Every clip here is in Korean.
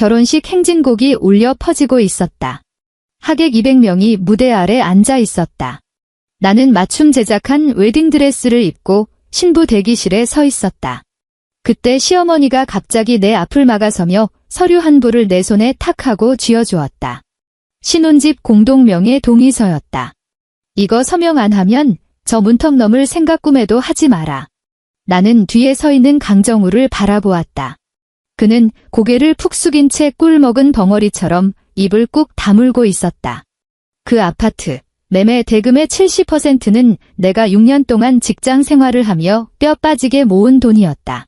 결혼식 행진곡이 울려 퍼지고 있었다. 하객 200명이 무대 아래 앉아 있었다. 나는 맞춤 제작한 웨딩드레스를 입고 신부 대기실에 서 있었다. 그때 시어머니가 갑자기 내 앞을 막아서며 서류 한 부를 내 손에 탁 하고 쥐어주었다. 신혼집 공동명의 동의서였다. 이거 서명 안 하면 저 문턱 넘을 생각 꿈에도 하지 마라. 나는 뒤에 서 있는 강정우를 바라보았다. 그는 고개를 푹 숙인 채 꿀 먹은 벙어리처럼 입을 꾹 다물고 있었다. 그 아파트, 매매 대금의 70%는 내가 6년 동안 직장 생활을 하며 뼈 빠지게 모은 돈이었다.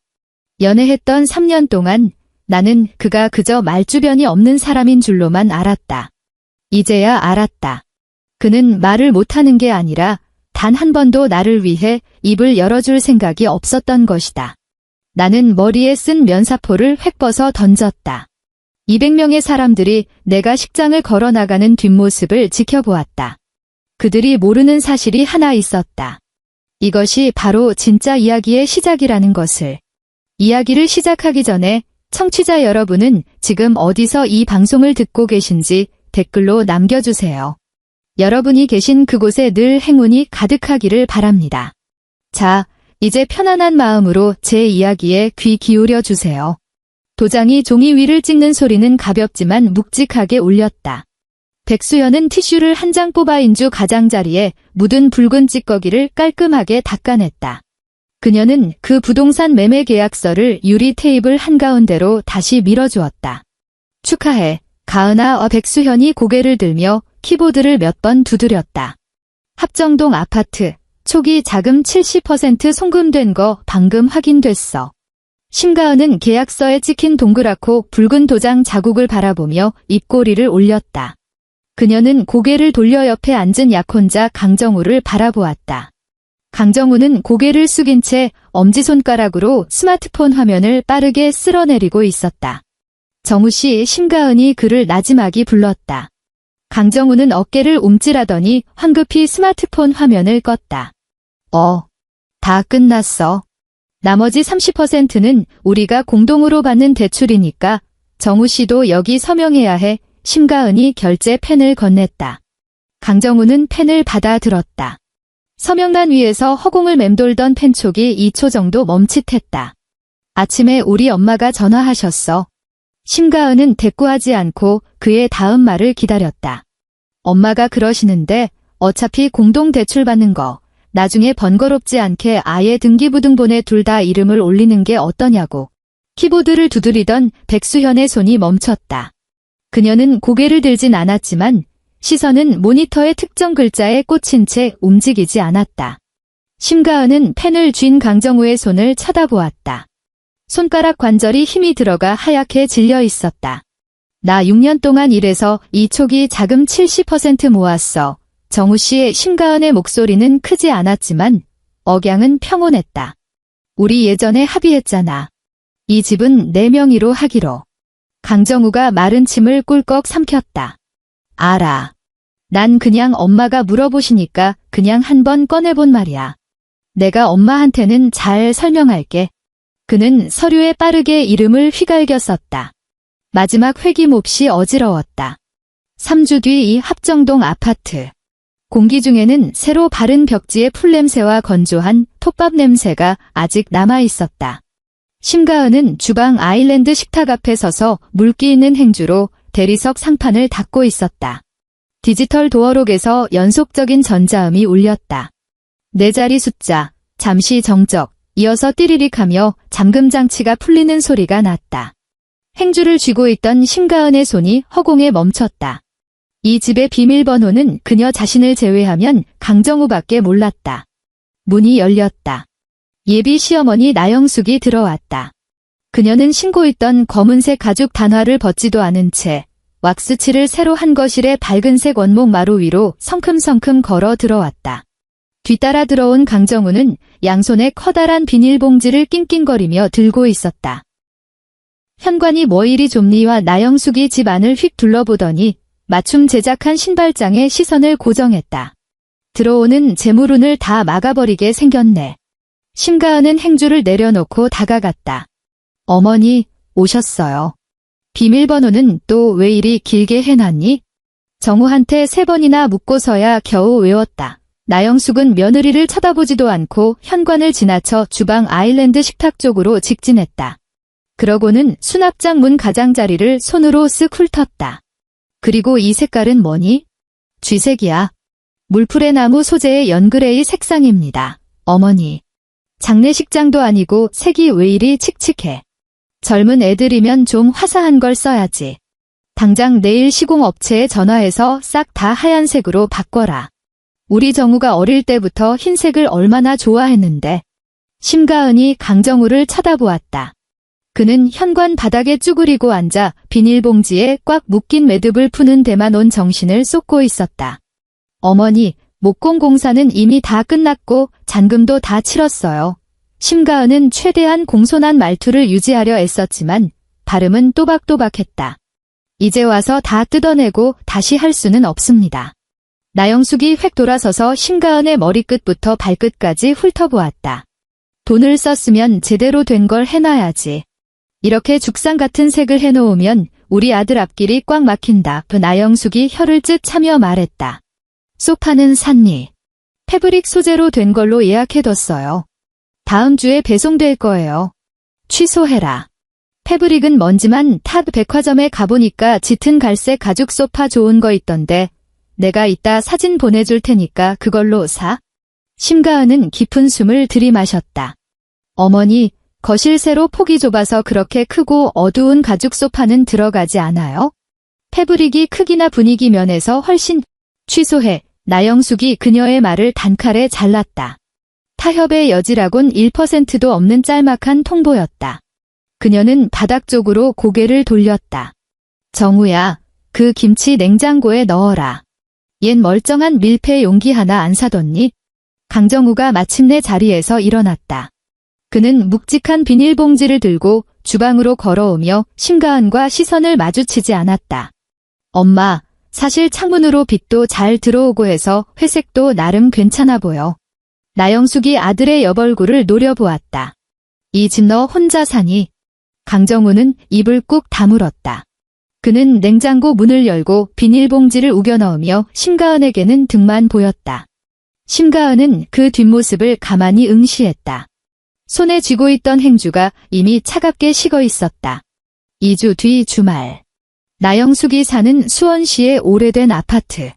연애했던 3년 동안 나는 그가 그저 말주변이 없는 사람인 줄로만 알았다. 이제야 알았다. 그는 말을 못하는 게 아니라 단 한 번도 나를 위해 입을 열어줄 생각이 없었던 것이다. 나는 머리에 쓴 면사포를 획 벗어 던졌다. 200명의 사람들이 내가 식장을 걸어나가는 뒷모습을 지켜보았다. 그들이 모르는 사실이 하나 있었다. 이것이 바로 진짜 이야기의 시작이라는 것을. 이야기를 시작하기 전에 청취자 여러분은 지금 어디서 이 방송을 듣고 계신지 댓글로 남겨주세요. 여러분이 계신 그곳에 늘 행운이 가득하기를 바랍니다. 자, 이제 편안한 마음으로 제 이야기에 귀 기울여 주세요. 도장이 종이 위를 찍는 소리는 가볍지만 묵직하게 울렸다. 백수연은 티슈를 한 장 뽑아 인주 가장자리에 묻은 붉은 찌꺼기를 깔끔하게 닦아냈다. 그녀는 그 부동산 매매 계약서를 유리 테이블 한가운데로 다시 밀어주었다. 축하해, 가은아. 백수현이 고개를 들며 키보드를 몇 번 두드렸다. 합정동 아파트, 초기 자금 70% 송금된 거 방금 확인됐어. 심가은은 계약서에 찍힌 동그랗고 붉은 도장 자국을 바라보며 입꼬리를 올렸다. 그녀는 고개를 돌려 옆에 앉은 약혼자 강정우를 바라보았다. 강정우는 고개를 숙인 채 엄지손가락으로 스마트폰 화면을 빠르게 쓸어내리고 있었다. 정우씨, 심가은이 그를 나지막이 불렀다. 강정우는 어깨를 움찔하더니 황급히 스마트폰 화면을 껐다. 다 끝났어. 나머지 30%는 우리가 공동으로 받는 대출이니까 정우씨도 여기 서명해야 해. 심가은이 결제 펜을 건넸다. 강정우는 펜을 받아들었다. 서명란 위에서 허공을 맴돌던 펜촉이 2초 정도 멈칫했다. 아침에 우리 엄마가 전화하셨어. 심가은은 대꾸하지 않고 그의 다음 말을 기다렸다. 엄마가 그러시는데 어차피 공동 대출 받는 거 나중에 번거롭지 않게 아예 등기부등본에 둘 다 이름을 올리는 게 어떠냐고. 키보드를 두드리던 백수현의 손이 멈췄다. 그녀는 고개를 들진 않았지만 시선은 모니터의 특정 글자에 꽂힌 채 움직이지 않았다. 심가은은 펜을 쥔 강정우의 손을 쳐다보았다. 손가락 관절이 힘이 들어가 하얗게 질려 있었다. 나 6년 동안 일해서 이 초기 자금 70% 모았어. 정우씨의 심가은의 목소리는 크지 않았지만 억양은 평온했다. 우리 예전에 합의했잖아. 이 집은 내 명의로 하기로. 강정우가 마른 침을 꿀꺽 삼켰다. 알아. 난 그냥 엄마가 물어보시니까 그냥 한번 꺼내본 말이야. 내가 엄마한테는 잘 설명할게. 그는 서류에 빠르게 이름을 휘갈겨 썼다. 마지막 회기 몹시 어지러웠다. 3주 뒤 이 합정동 아파트. 공기 중에는 새로 바른 벽지의 풀냄새와 건조한 톱밥 냄새가 아직 남아있었다. 심가은은 주방 아일랜드 식탁 앞에 서서 물기 있는 행주로 대리석 상판을 닫고 있었다. 디지털 도어록에서 연속적인 전자음이 울렸다. 네 자리 숫자, 잠시 정적, 이어서 띠리릭하며 잠금 장치가 풀리는 소리가 났다. 행주를 쥐고 있던 심가은의 손이 허공에 멈췄다. 이 집의 비밀번호는 그녀 자신을 제외하면 강정우밖에 몰랐다. 문이 열렸다. 예비 시어머니 나영숙이 들어왔다. 그녀는 신고 있던 검은색 가죽 단화를 벗지도 않은 채 왁스칠을 새로 한 거실의 밝은색 원목 마루 위로 성큼성큼 걸어 들어왔다. 뒤따라 들어온 강정우는 양손에 커다란 비닐봉지를 낑낑거리며 들고 있었다. 현관이 뭐 이리 좁니와 나영숙이 집 안을 휙 둘러보더니 맞춤 제작한 신발장에 시선을 고정했다. 들어오는 재물운을 다 막아버리게 생겼네. 심가은은 행주를 내려놓고 다가갔다. 어머니, 오셨어요. 비밀번호는 또 왜 이리 길게 해놨니? 정우한테 3번이나 묻고서야 겨우 외웠다. 나영숙은 며느리를 쳐다보지도 않고 현관을 지나쳐 주방 아일랜드 식탁 쪽으로 직진했다. 그러고는 수납장 문 가장자리를 손으로 쓱 훑었다. 그리고 이 색깔은 뭐니? 쥐색이야. 물풀의 나무 소재의 연그레이 색상입니다. 어머니. 장례식장도 아니고 색이 왜 이리 칙칙해. 젊은 애들이면 좀 화사한 걸 써야지. 당장 내일 시공업체에 전화해서 싹 다 하얀색으로 바꿔라. 우리 정우가 어릴 때부터 흰색을 얼마나 좋아했는데. 심가은이 강정우를 쳐다보았다. 그는 현관 바닥에 쭈그리고 앉아 비닐봉지에 꽉 묶인 매듭을 푸는 데만 온 정신을 쏟고 있었다. 어머니, 목공공사는 이미 다 끝났고 잔금도 다 치렀어요. 심가은은 최대한 공손한 말투를 유지하려 애썼지만 발음은 또박또박했다. 이제 와서 다 뜯어내고 다시 할 수는 없습니다. 나영숙이 획 돌아서서 심가은의 머리끝부터 발끝까지 훑어보았다. 돈을 썼으면 제대로 된 걸 해놔야지. 이렇게 죽상 같은 색을 해놓으면 우리 아들 앞길이 꽉 막힌다. 나영숙이 혀를 찢 차며 말했다. 소파는 샀니? 패브릭 소재로 된 걸로 예약해뒀어요. 다음 주에 배송될 거예요. 취소해라. 패브릭은 먼지만 탑 백화점에 가보니까 짙은 갈색 가죽 소파 좋은 거 있던데 내가 이따 사진 보내줄 테니까 그걸로 사. 심가은은 깊은 숨을 들이마셨다. 어머니, 거실 세로 폭이 좁아서 그렇게 크고 어두운 가죽 소파는 들어가지 않아요? 패브릭이 크기나 분위기 면에서 훨씬 취소해. 나영숙이 그녀의 말을 단칼에 잘랐다. 타협의 여지라곤 1%도 없는 짤막한 통보였다. 그녀는 바닥 쪽으로 고개를 돌렸다. 정우야, 그 김치 냉장고에 넣어라. 얜 멀쩡한 밀폐 용기 하나 안 사뒀니? 강정우가 마침내 자리에서 일어났다. 그는 묵직한 비닐봉지를 들고 주방으로 걸어오며 심가은과 시선을 마주치지 않았다. 엄마, 사실 창문으로 빛도 잘 들어오고 해서 회색도 나름 괜찮아 보여. 나영숙이 아들의 옆얼굴을 노려보았다. 이 집 너 혼자 사니? 강정우는 입을 꾹 다물었다. 그는 냉장고 문을 열고 비닐봉지를 우겨 넣으며 심가은에게는 등만 보였다. 심가은은 그 뒷모습을 가만히 응시했다. 손에 쥐고 있던 행주가 이미 차갑게 식어 있었다. 2주 뒤 주말. 나영숙이 사는 수원시의 오래된 아파트.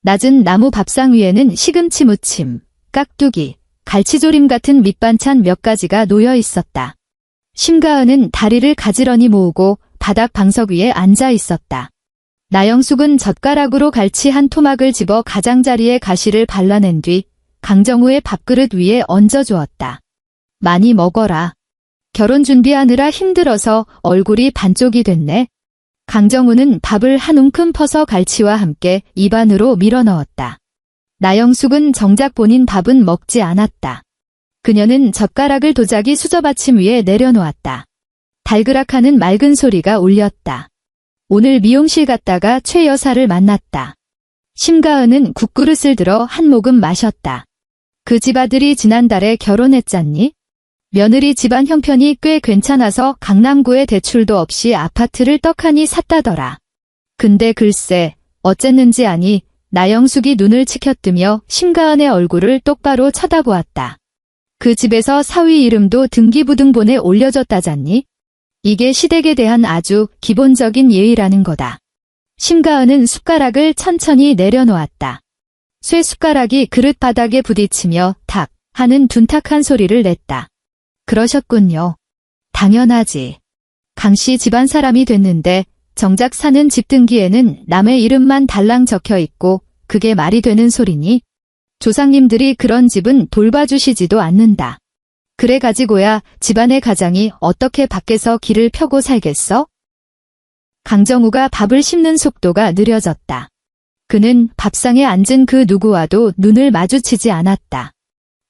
낮은 나무 밥상 위에는 시금치 무침, 깍두기, 갈치조림 같은 밑반찬 몇 가지가 놓여 있었다. 심가은은 다리를 가지런히 모으고 바닥 방석 위에 앉아 있었다. 나영숙은 젓가락으로 갈치 한 토막을 집어 가장자리에 가시를 발라낸 뒤 강정우의 밥그릇 위에 얹어주었다. 많이 먹어라. 결혼 준비하느라 힘들어서 얼굴이 반쪽이 됐네. 강정우는 밥을 한 움큼 퍼서 갈치와 함께 입안으로 밀어넣었다. 나영숙은 정작 본인 밥은 먹지 않았다. 그녀는 젓가락을 도자기 수저받침 위에 내려놓았다. 달그락하는 맑은 소리가 울렸다. 오늘 미용실 갔다가 최 여사를 만났다. 심가은은 국그릇을 들어 한 모금 마셨다. 그 집 아들이 지난달에 결혼했잖니? 며느리 집안 형편이 꽤 괜찮아서 강남구에 대출도 없이 아파트를 떡하니 샀다더라. 근데 글쎄 어쨌는지 아니. 나영숙이 눈을 치켜뜨며 심가은의 얼굴을 똑바로 쳐다보았다. 그 집에서 사위 이름도 등기부등본에 올려졌다잖니? 이게 시댁에 대한 아주 기본적인 예의라는 거다. 심가은은 숟가락을 천천히 내려놓았다. 쇠 숟가락이 그릇 바닥에 부딪히며 탁 하는 둔탁한 소리를 냈다. 그러셨군요. 당연하지. 강씨 집안 사람이 됐는데 정작 사는 집 등기에는 남의 이름만 달랑 적혀 있고 그게 말이 되는 소리니? 조상님들이 그런 집은 돌봐주시지도 않는다. 그래 가지고야 집안의 가장이 어떻게 밖에서 길을 펴고 살겠어? 강정우가 밥을 씹는 속도가 느려졌다. 그는 밥상에 앉은 그 누구와도 눈을 마주치지 않았다.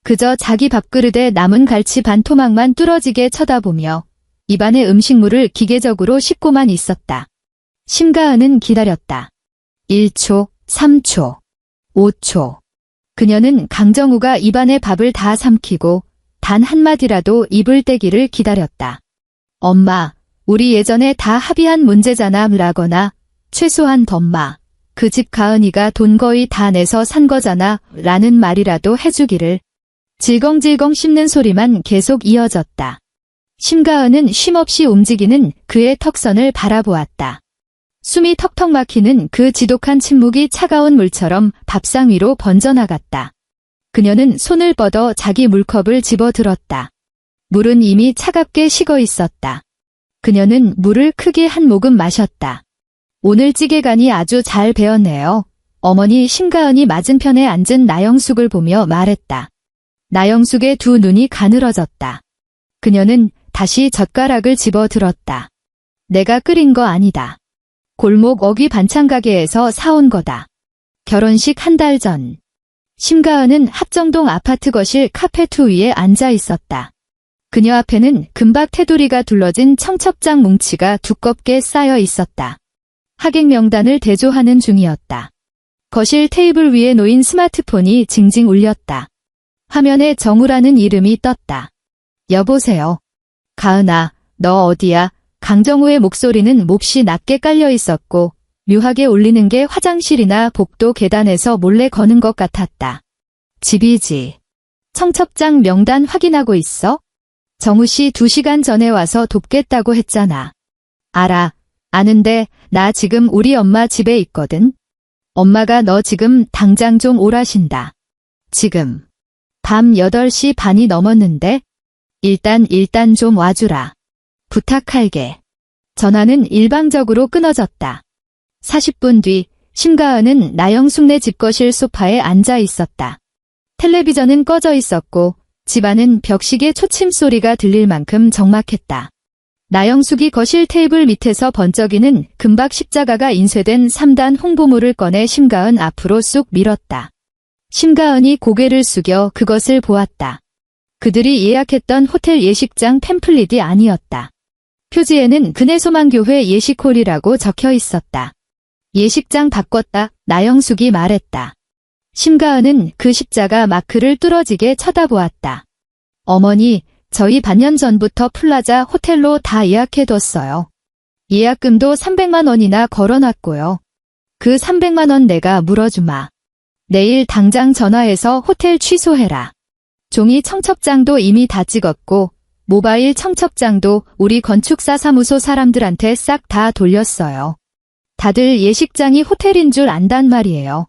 그저 자기 밥그릇에 남은 갈치 반 토막만 뚫어지게 쳐다보며 입안의 음식물을 기계적으로 씹고만 있었다. 심가은은 기다렸다. 1초, 3초, 5초. 그녀는 강정우가 입안에 밥을 다 삼키고 단 한마디라도 입을 떼기를 기다렸다. 엄마, 우리 예전에 다 합의한 문제잖아 라거나 최소한 덤마. 그 집 가은이가 돈 거의 다 내서 산 거잖아 라는 말이라도 해주기를. 질겅질겅 씹는 소리만 계속 이어졌다. 심가은은 쉼없이 움직이는 그의 턱선을 바라보았다. 숨이 턱턱 막히는 그 지독한 침묵이 차가운 물처럼 밥상 위로 번져나갔다. 그녀는 손을 뻗어 자기 물컵을 집어들었다. 물은 이미 차갑게 식어 있었다. 그녀는 물을 크게 한 모금 마셨다. 오늘 찌개간이 아주 잘 배었네요. 어머니 심가은이 맞은편에 앉은 나영숙을 보며 말했다. 나영숙의 두 눈이 가늘어졌다. 그녀는 다시 젓가락을 집어들었다. 내가 끓인 거 아니다. 골목 어귀 반찬 가게에서 사온 거다. 결혼식 한 달 전. 심가은은 합정동 아파트 거실 카페트 위에 앉아 있었다. 그녀 앞에는 금박 테두리가 둘러진 청첩장 뭉치가 두껍게 쌓여 있었다. 하객 명단을 대조하는 중이었다. 거실 테이블 위에 놓인 스마트폰이 징징 울렸다. 화면에 정우라는 이름이 떴다. 여보세요. 가은아, 너 어디야? 강정우의 목소리는 몹시 낮게 깔려 있었고 묘하게 울리는 게 화장실이나 복도 계단에서 몰래 거는 것 같았다. 집이지. 청첩장 명단 확인하고 있어? 정우 씨 2시간 전에 와서 돕겠다고 했잖아. 알아. 아는데 나 지금 우리 엄마 집에 있거든. 엄마가 너 지금 당장 좀 오라신다. 지금. 밤 8시 반이 넘었는데? 일단 좀 와주라. 부탁할게. 전화는 일방적으로 끊어졌다. 40분 뒤 심가은은 나영숙네 집거실 소파에 앉아 있었다. 텔레비전은 꺼져 있었고 집안은 벽시계 초침 소리가 들릴 만큼 적막했다. 나영숙이 거실 테이블 밑에서 번쩍이는 금박 십자가가 인쇄된 3단 홍보물을 꺼내 심가은 앞으로 쑥 밀었다. 심가은이 고개를 숙여 그것을 보았다. 그들이 예약했던 호텔 예식장 팸플릿이 아니었다. 표지에는 근혜소망교회 예식홀이라고 적혀 있었다. 예식장 바꿨다, 나영숙이 말했다. 심가은은 그 십자가 마크를 뚫어지게 쳐다보았다. 어머니, 저희 반년 전부터 플라자 호텔로 다 예약해뒀어요. 예약금도 300만 원이나 걸어놨고요. 그 300만 원 내가 물어주마. 내일 당장 전화해서 호텔 취소해라. 종이 청첩장도 이미 다 찍었고 모바일 청첩장도 우리 건축사 사무소 사람들한테 싹 다 돌렸어요. 다들 예식장이 호텔인 줄 안단 말이에요.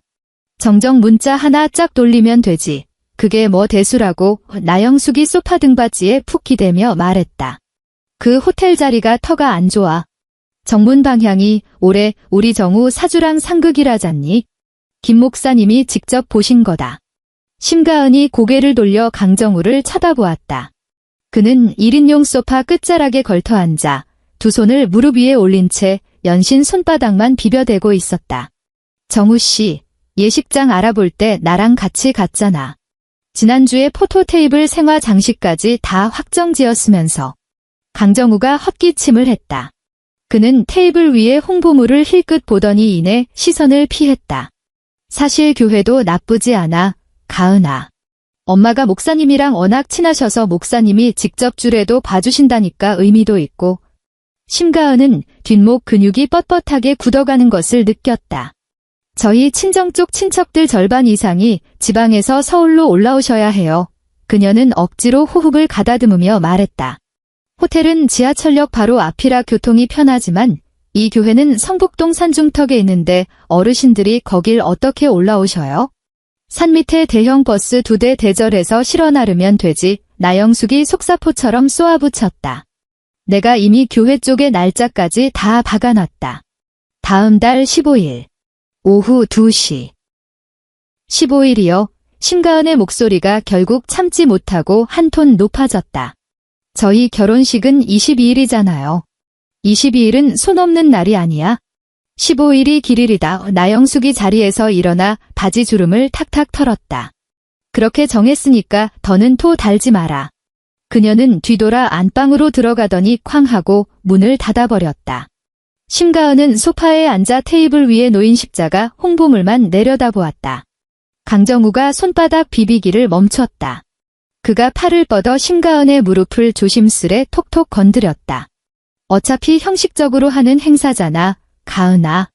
정정 문자 하나 쫙 돌리면 되지. 그게 뭐 대수라고 나영숙이 소파 등받이에 푹 기대며 말했다. 그 호텔 자리가 터가 안 좋아. 정문 방향이 올해 우리 정우 사주랑 상극이라잖니. 김 목사님이 직접 보신 거다. 심가은이 고개를 돌려 강정우를 쳐다보았다. 그는 1인용 소파 끝자락에 걸터 앉아 두 손을 무릎 위에 올린 채 연신 손바닥만 비벼대고 있었다. 정우 씨, 예식장 알아볼 때 나랑 같이 갔잖아. 지난주에 포토 테이블 생화 장식까지 다 확정지었으면서. 강정우가 헛기침을 했다. 그는 테이블 위에 홍보물을 힐끗 보더니 이내 시선을 피했다. 사실 교회도 나쁘지 않아, 가은아. 엄마가 목사님이랑 워낙 친하셔서 목사님이 직접 주례도 봐주신다니까 의미도 있고. 심가은은 뒷목 근육이 뻣뻣하게 굳어가는 것을 느꼈다. 저희 친정 쪽 친척들 절반 이상이 지방에서 서울로 올라오셔야 해요. 그녀는 억지로 호흡을 가다듬으며 말했다. 호텔은 지하철역 바로 앞이라 교통이 편하지만 이 교회는 성북동 산중턱에 있는데 어르신들이 거길 어떻게 올라오셔요? 산 밑에 대형 버스 2대 대절해서 실어 나르면 되지. 나영숙이 속사포처럼 쏘아붙였다. 내가 이미 교회 쪽에 날짜까지 다 박아놨다. 다음 달 15일. 오후 2시. 15일이요. 심가은의 목소리가 결국 참지 못하고 한 톤 높아졌다. 저희 결혼식은 22일이잖아요. 22일은 손 없는 날이 아니야. 15일이 길일이다. 나영숙이 자리에서 일어나 바지 주름을 탁탁 털었다. 그렇게 정했으니까 더는 토 달지 마라. 그녀는 뒤돌아 안방으로 들어가더니 쾅 하고 문을 닫아버렸다. 심가은은 소파에 앉아 테이블 위에 놓인 십자가 홍보물만 내려다보았다. 강정우가 손바닥 비비기를 멈췄다. 그가 팔을 뻗어 심가은의 무릎을 조심스레 톡톡 건드렸다. 어차피 형식적으로 하는 행사잖아, 가은아.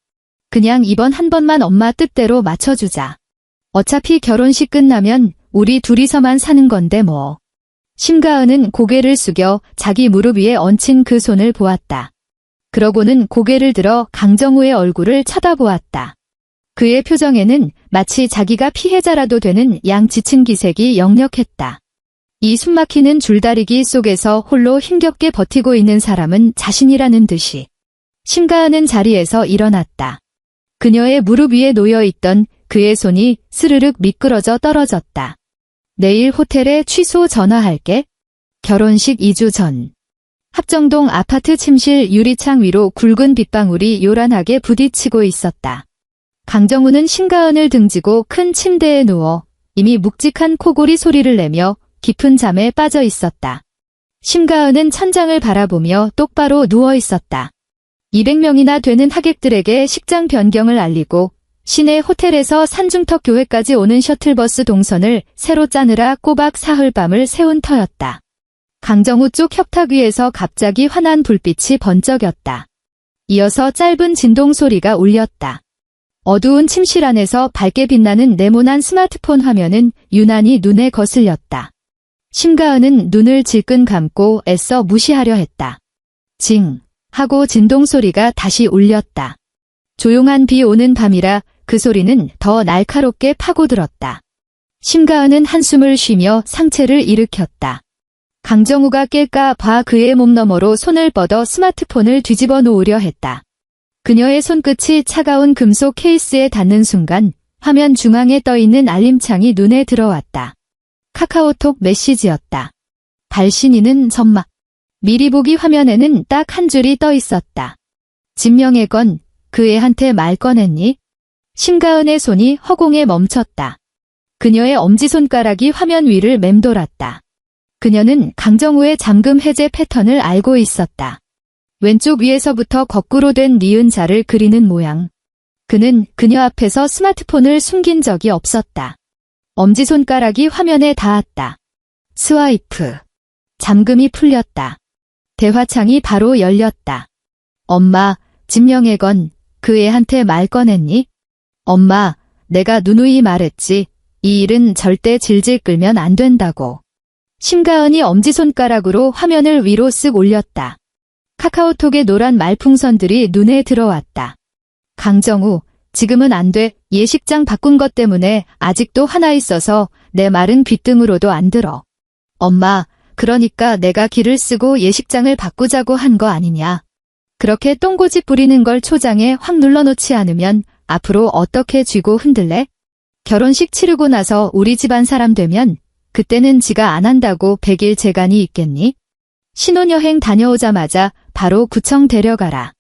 그냥 이번 한 번만 엄마 뜻대로 맞춰주자. 어차피 결혼식 끝나면 우리 둘이서만 사는 건데 뭐. 심가은은 고개를 숙여 자기 무릎 위에 얹힌 그 손을 보았다. 그러고는 고개를 들어 강정우의 얼굴을 쳐다보았다. 그의 표정에는 마치 자기가 피해자라도 되는 양 지친 기색이 역력했다. 이 숨막히는 줄다리기 속에서 홀로 힘겹게 버티고 있는 사람은 자신이라는 듯이. 심가은은 자리에서 일어났다. 그녀의 무릎 위에 놓여있던 그의 손이 스르륵 미끄러져 떨어졌다. 내일 호텔에 취소 전화할게. 결혼식 2주 전. 합정동 아파트 침실 유리창 위로 굵은 빗방울이 요란하게 부딪히고 있었다. 강정우는 심가은을 등지고 큰 침대에 누워 이미 묵직한 코골이 소리를 내며 깊은 잠에 빠져 있었다. 심가은은 천장을 바라보며 똑바로 누워 있었다. 200명이나 되는 하객들에게 식장 변경을 알리고 시내 호텔에서 산중턱 교회까지 오는 셔틀버스 동선을 새로 짜느라 꼬박 사흘밤을 새운 터였다. 강정우 쪽 협탁 위에서 갑자기 환한 불빛이 번쩍였다. 이어서 짧은 진동 소리가 울렸다. 어두운 침실 안에서 밝게 빛나는 네모난 스마트폰 화면은 유난히 눈에 거슬렸다. 심가은은 눈을 질끈 감고 애써 무시하려 했다. 징! 하고 진동 소리가 다시 울렸다. 조용한 비 오는 밤이라 그 소리는 더 날카롭게 파고들었다. 심가은은 한숨을 쉬며 상체를 일으켰다. 강정우가 깰까 봐 그의 몸 너머로 손을 뻗어 스마트폰을 뒤집어 놓으려 했다. 그녀의 손끝이 차가운 금속 케이스에 닿는 순간 화면 중앙에 떠있는 알림창이 눈에 들어왔다. 카카오톡 메시지였다. 발신인은 전마. 미리 보기 화면에는 딱 한 줄이 떠 있었다. 진명의 건 그 애한테 말 꺼냈니? 심가은의 손이 허공에 멈췄다. 그녀의 엄지손가락이 화면 위를 맴돌았다. 그녀는 강정우의 잠금 해제 패턴을 알고 있었다. 왼쪽 위에서부터 거꾸로 된 니은 자를 그리는 모양. 그는 그녀 앞에서 스마트폰을 숨긴 적이 없었다. 엄지손가락이 화면에 닿았다. 스와이프. 잠금이 풀렸다. 대화창이 바로 열렸다. 엄마, 진명의 건 그 애한테 말 꺼냈니? 엄마, 내가 누누이 말했지. 이 일은 절대 질질 끌면 안 된다고. 심가은이 엄지손가락으로 화면을 위로 쓱 올렸다. 카카오톡의 노란 말풍선들이 눈에 들어왔다. 강정우, 지금은 안 돼. 예식장 바꾼 것 때문에 아직도 화나 있어서 내 말은 귓등으로도 안 들어. 엄마, 그러니까 내가 기를 쓰고 예식장을 바꾸자고 한 거 아니냐. 그렇게 똥고집 부리는 걸 초장에 확 눌러놓지 않으면 앞으로 어떻게 쥐고 흔들래? 결혼식 치르고 나서 우리 집안 사람 되면 그때는 지가 안 한다고 100일 재간이 있겠니? 신혼여행 다녀오자마자 바로 구청 데려가라.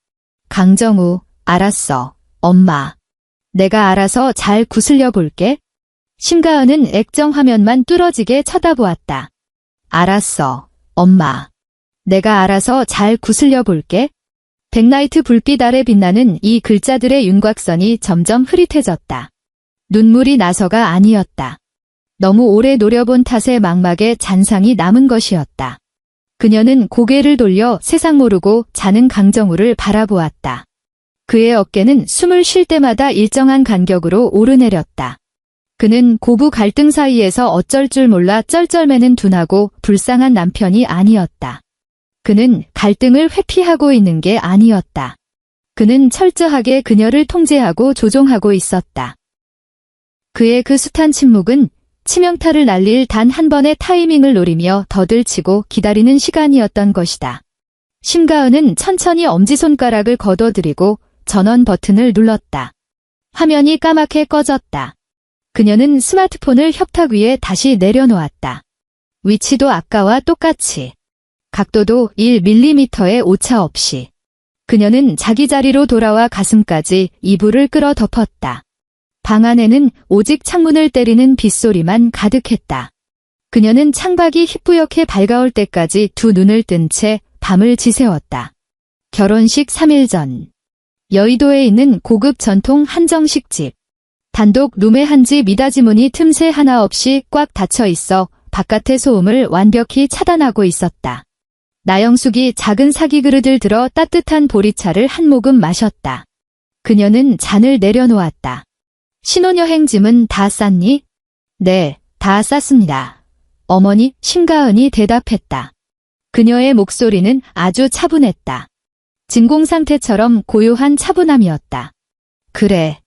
강정우, 알았어. 엄마. 내가 알아서 잘 구슬려 볼게. 심가은은 액정 화면만 뚫어지게 쳐다보았다. 알았어. 엄마. 내가 알아서 잘 구슬려 볼게. 백라이트 불빛 아래 빛나는 이 글자들의 윤곽선이 점점 흐릿해졌다. 눈물이 나서가 아니었다. 너무 오래 노려본 탓에 망막에 잔상이 남은 것이었다. 그녀는 고개를 돌려 세상 모르고 자는 강정우를 바라보았다. 그의 어깨는 숨을 쉴 때마다 일정한 간격으로 오르내렸다. 그는 고부 갈등 사이에서 어쩔 줄 몰라 쩔쩔매는 둔하고 불쌍한 남편이 아니었다. 그는 갈등을 회피하고 있는 게 아니었다. 그는 철저하게 그녀를 통제하고 조종하고 있었다. 그의 그 숱한 침묵은 치명타를 날릴 단 한 번의 타이밍을 노리며 더들치고 기다리는 시간이었던 것이다. 심가은은 천천히 엄지손가락을 걷어들이고 전원 버튼을 눌렀다. 화면이 까맣게 꺼졌다. 그녀는 스마트폰을 협탁 위에 다시 내려놓았다. 위치도 아까와 똑같이. 각도도 1mm의 오차 없이. 그녀는 자기 자리로 돌아와 가슴까지 이불을 끌어 덮었다. 방 안에는 오직 창문을 때리는 빗소리만 가득했다. 그녀는 창밖이 희뿌옇게 밝아올 때까지 두 눈을 뜬 채 밤을 지새웠다. 결혼식 3일 전. 여의도에 있는 고급 전통 한정식집. 단독 룸에 한 집 미닫이 문이 틈새 하나 없이 꽉 닫혀 있어 바깥의 소음을 완벽히 차단하고 있었다. 나영숙이 작은 사기 그릇을 들어 따뜻한 보리차를 한 모금 마셨다. 그녀는 잔을 내려놓았다. 신혼여행 짐은 다 쌌니? 네, 다 쌌습니다. 어머니, 심가은이 대답했다. 그녀의 목소리는 아주 차분했다. 진공 상태처럼 고요한 차분함이었다. 그래.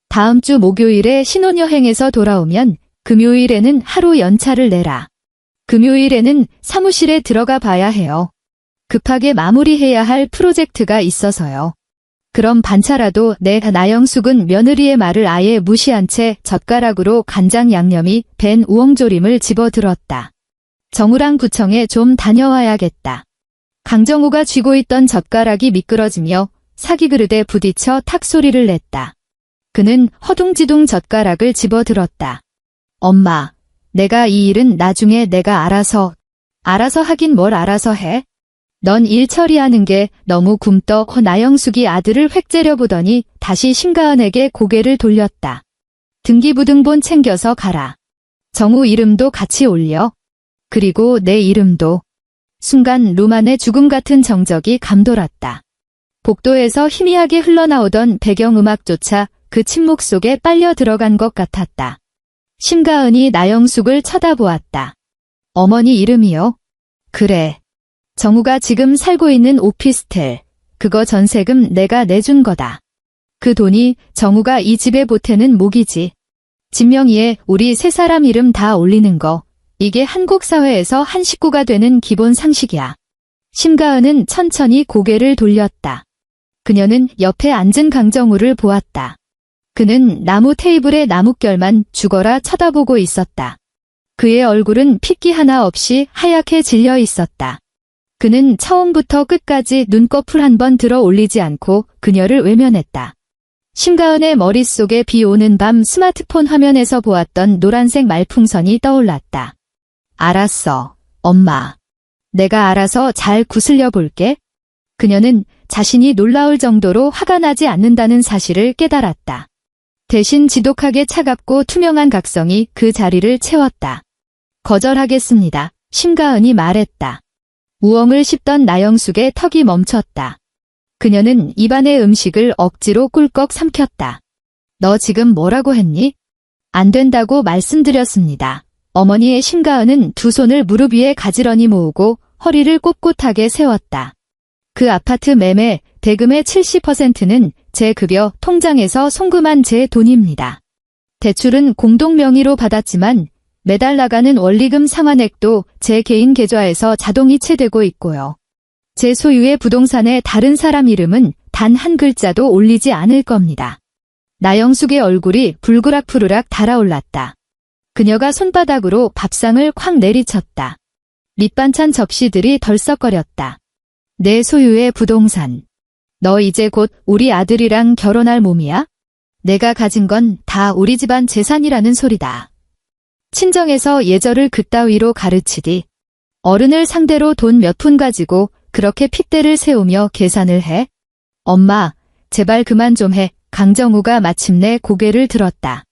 다음 주 목요일에 신혼여행에서 돌아오면 금요일에는 하루 연차를 내라. 금요일에는 사무실에 들어가 봐야 해요. 급하게 마무리해야 할 프로젝트가 있어서요. 그럼 반차라도 나영숙은 며느리의 말을 아예 무시한 채 젓가락으로 간장 양념이 밴 우엉조림을 집어들었다. 정우랑 구청에 좀 다녀와야겠다. 강정우가 쥐고 있던 젓가락이 미끄러지며 사기 그릇에 부딪혀 탁 소리를 냈다. 그는 허둥지둥 젓가락을 집어들었다. 엄마, 내가 이 일은 나중에 내가 알아서 하긴 뭘 알아서 해? 넌 일 처리하는 게 너무 굼떠. 나영숙이 아들을 획 째려보더니 다시 심가은에게 고개를 돌렸다. 등기부등본 챙겨서 가라. 정우 이름도 같이 올려. 그리고 내 이름도. 순간 루만의 죽음 같은 정적이 감돌았다. 복도에서 희미하게 흘러나오던 배경음악조차 그 침묵 속에 빨려 들어간 것 같았다. 심가은이 나영숙을 쳐다보았다. 어머니 이름이요? 그래. 정우가 지금 살고 있는 오피스텔. 그거 전세금 내가 내준 거다. 그 돈이 정우가 이 집에 보태는 목이지. 집 명의에 우리 세 사람 이름 다 올리는 거. 이게 한국 사회에서 한 식구가 되는 기본 상식이야. 심가은은 천천히 고개를 돌렸다. 그녀는 옆에 앉은 강정우를 보았다. 그는 나무 테이블의 나뭇결만 죽어라 쳐다보고 있었다. 그의 얼굴은 핏기 하나 없이 하얗게 질려 있었다. 그는 처음부터 끝까지 눈꺼풀 한 번 들어 올리지 않고 그녀를 외면했다. 심가은의 머릿속에 비 오는 밤 스마트폰 화면에서 보았던 노란색 말풍선이 떠올랐다. 알았어, 엄마. 내가 알아서 잘 구슬려 볼게. 그녀는 자신이 놀라울 정도로 화가 나지 않는다는 사실을 깨달았다. 대신 지독하게 차갑고 투명한 각성이 그 자리를 채웠다. 거절하겠습니다. 심가은이 말했다. 우엉을 씹던 나영숙의 턱이 멈췄다. 그녀는 입안의 음식을 억지로 꿀꺽 삼켰다. 너 지금 뭐라고 했니? 안 된다고 말씀드렸습니다. 어머니의 심가은은 두 손을 무릎 위에 가지런히 모으고 허리를 꼿꼿하게 세웠다. 그 아파트 매매 대금의 70%는 제 급여 통장에서 송금한 제 돈입니다. 대출은 공동 명의로 받았지만 매달 나가는 원리금 상환액도 제 개인 계좌에서 자동 이체되고 있고요. 제 소유의 부동산에 다른 사람 이름은 단 한 글자도 올리지 않을 겁니다. 나영숙의 얼굴이 불그락푸르락 달아올랐다. 그녀가 손바닥으로 밥상을 콱 내리쳤다. 밑반찬 접시들이 덜썩거렸다. 내 소유의 부동산. 너 이제 곧 우리 아들이랑 결혼할 몸이야? 내가 가진 건 다 우리 집안 재산이라는 소리다. 친정에서 예절을 그따위로 가르치디. 어른을 상대로 돈 몇 푼 가지고 그렇게 핏대를 세우며 계산을 해? 엄마, 제발 그만 좀 해. 강정우가 마침내 고개를 들었다.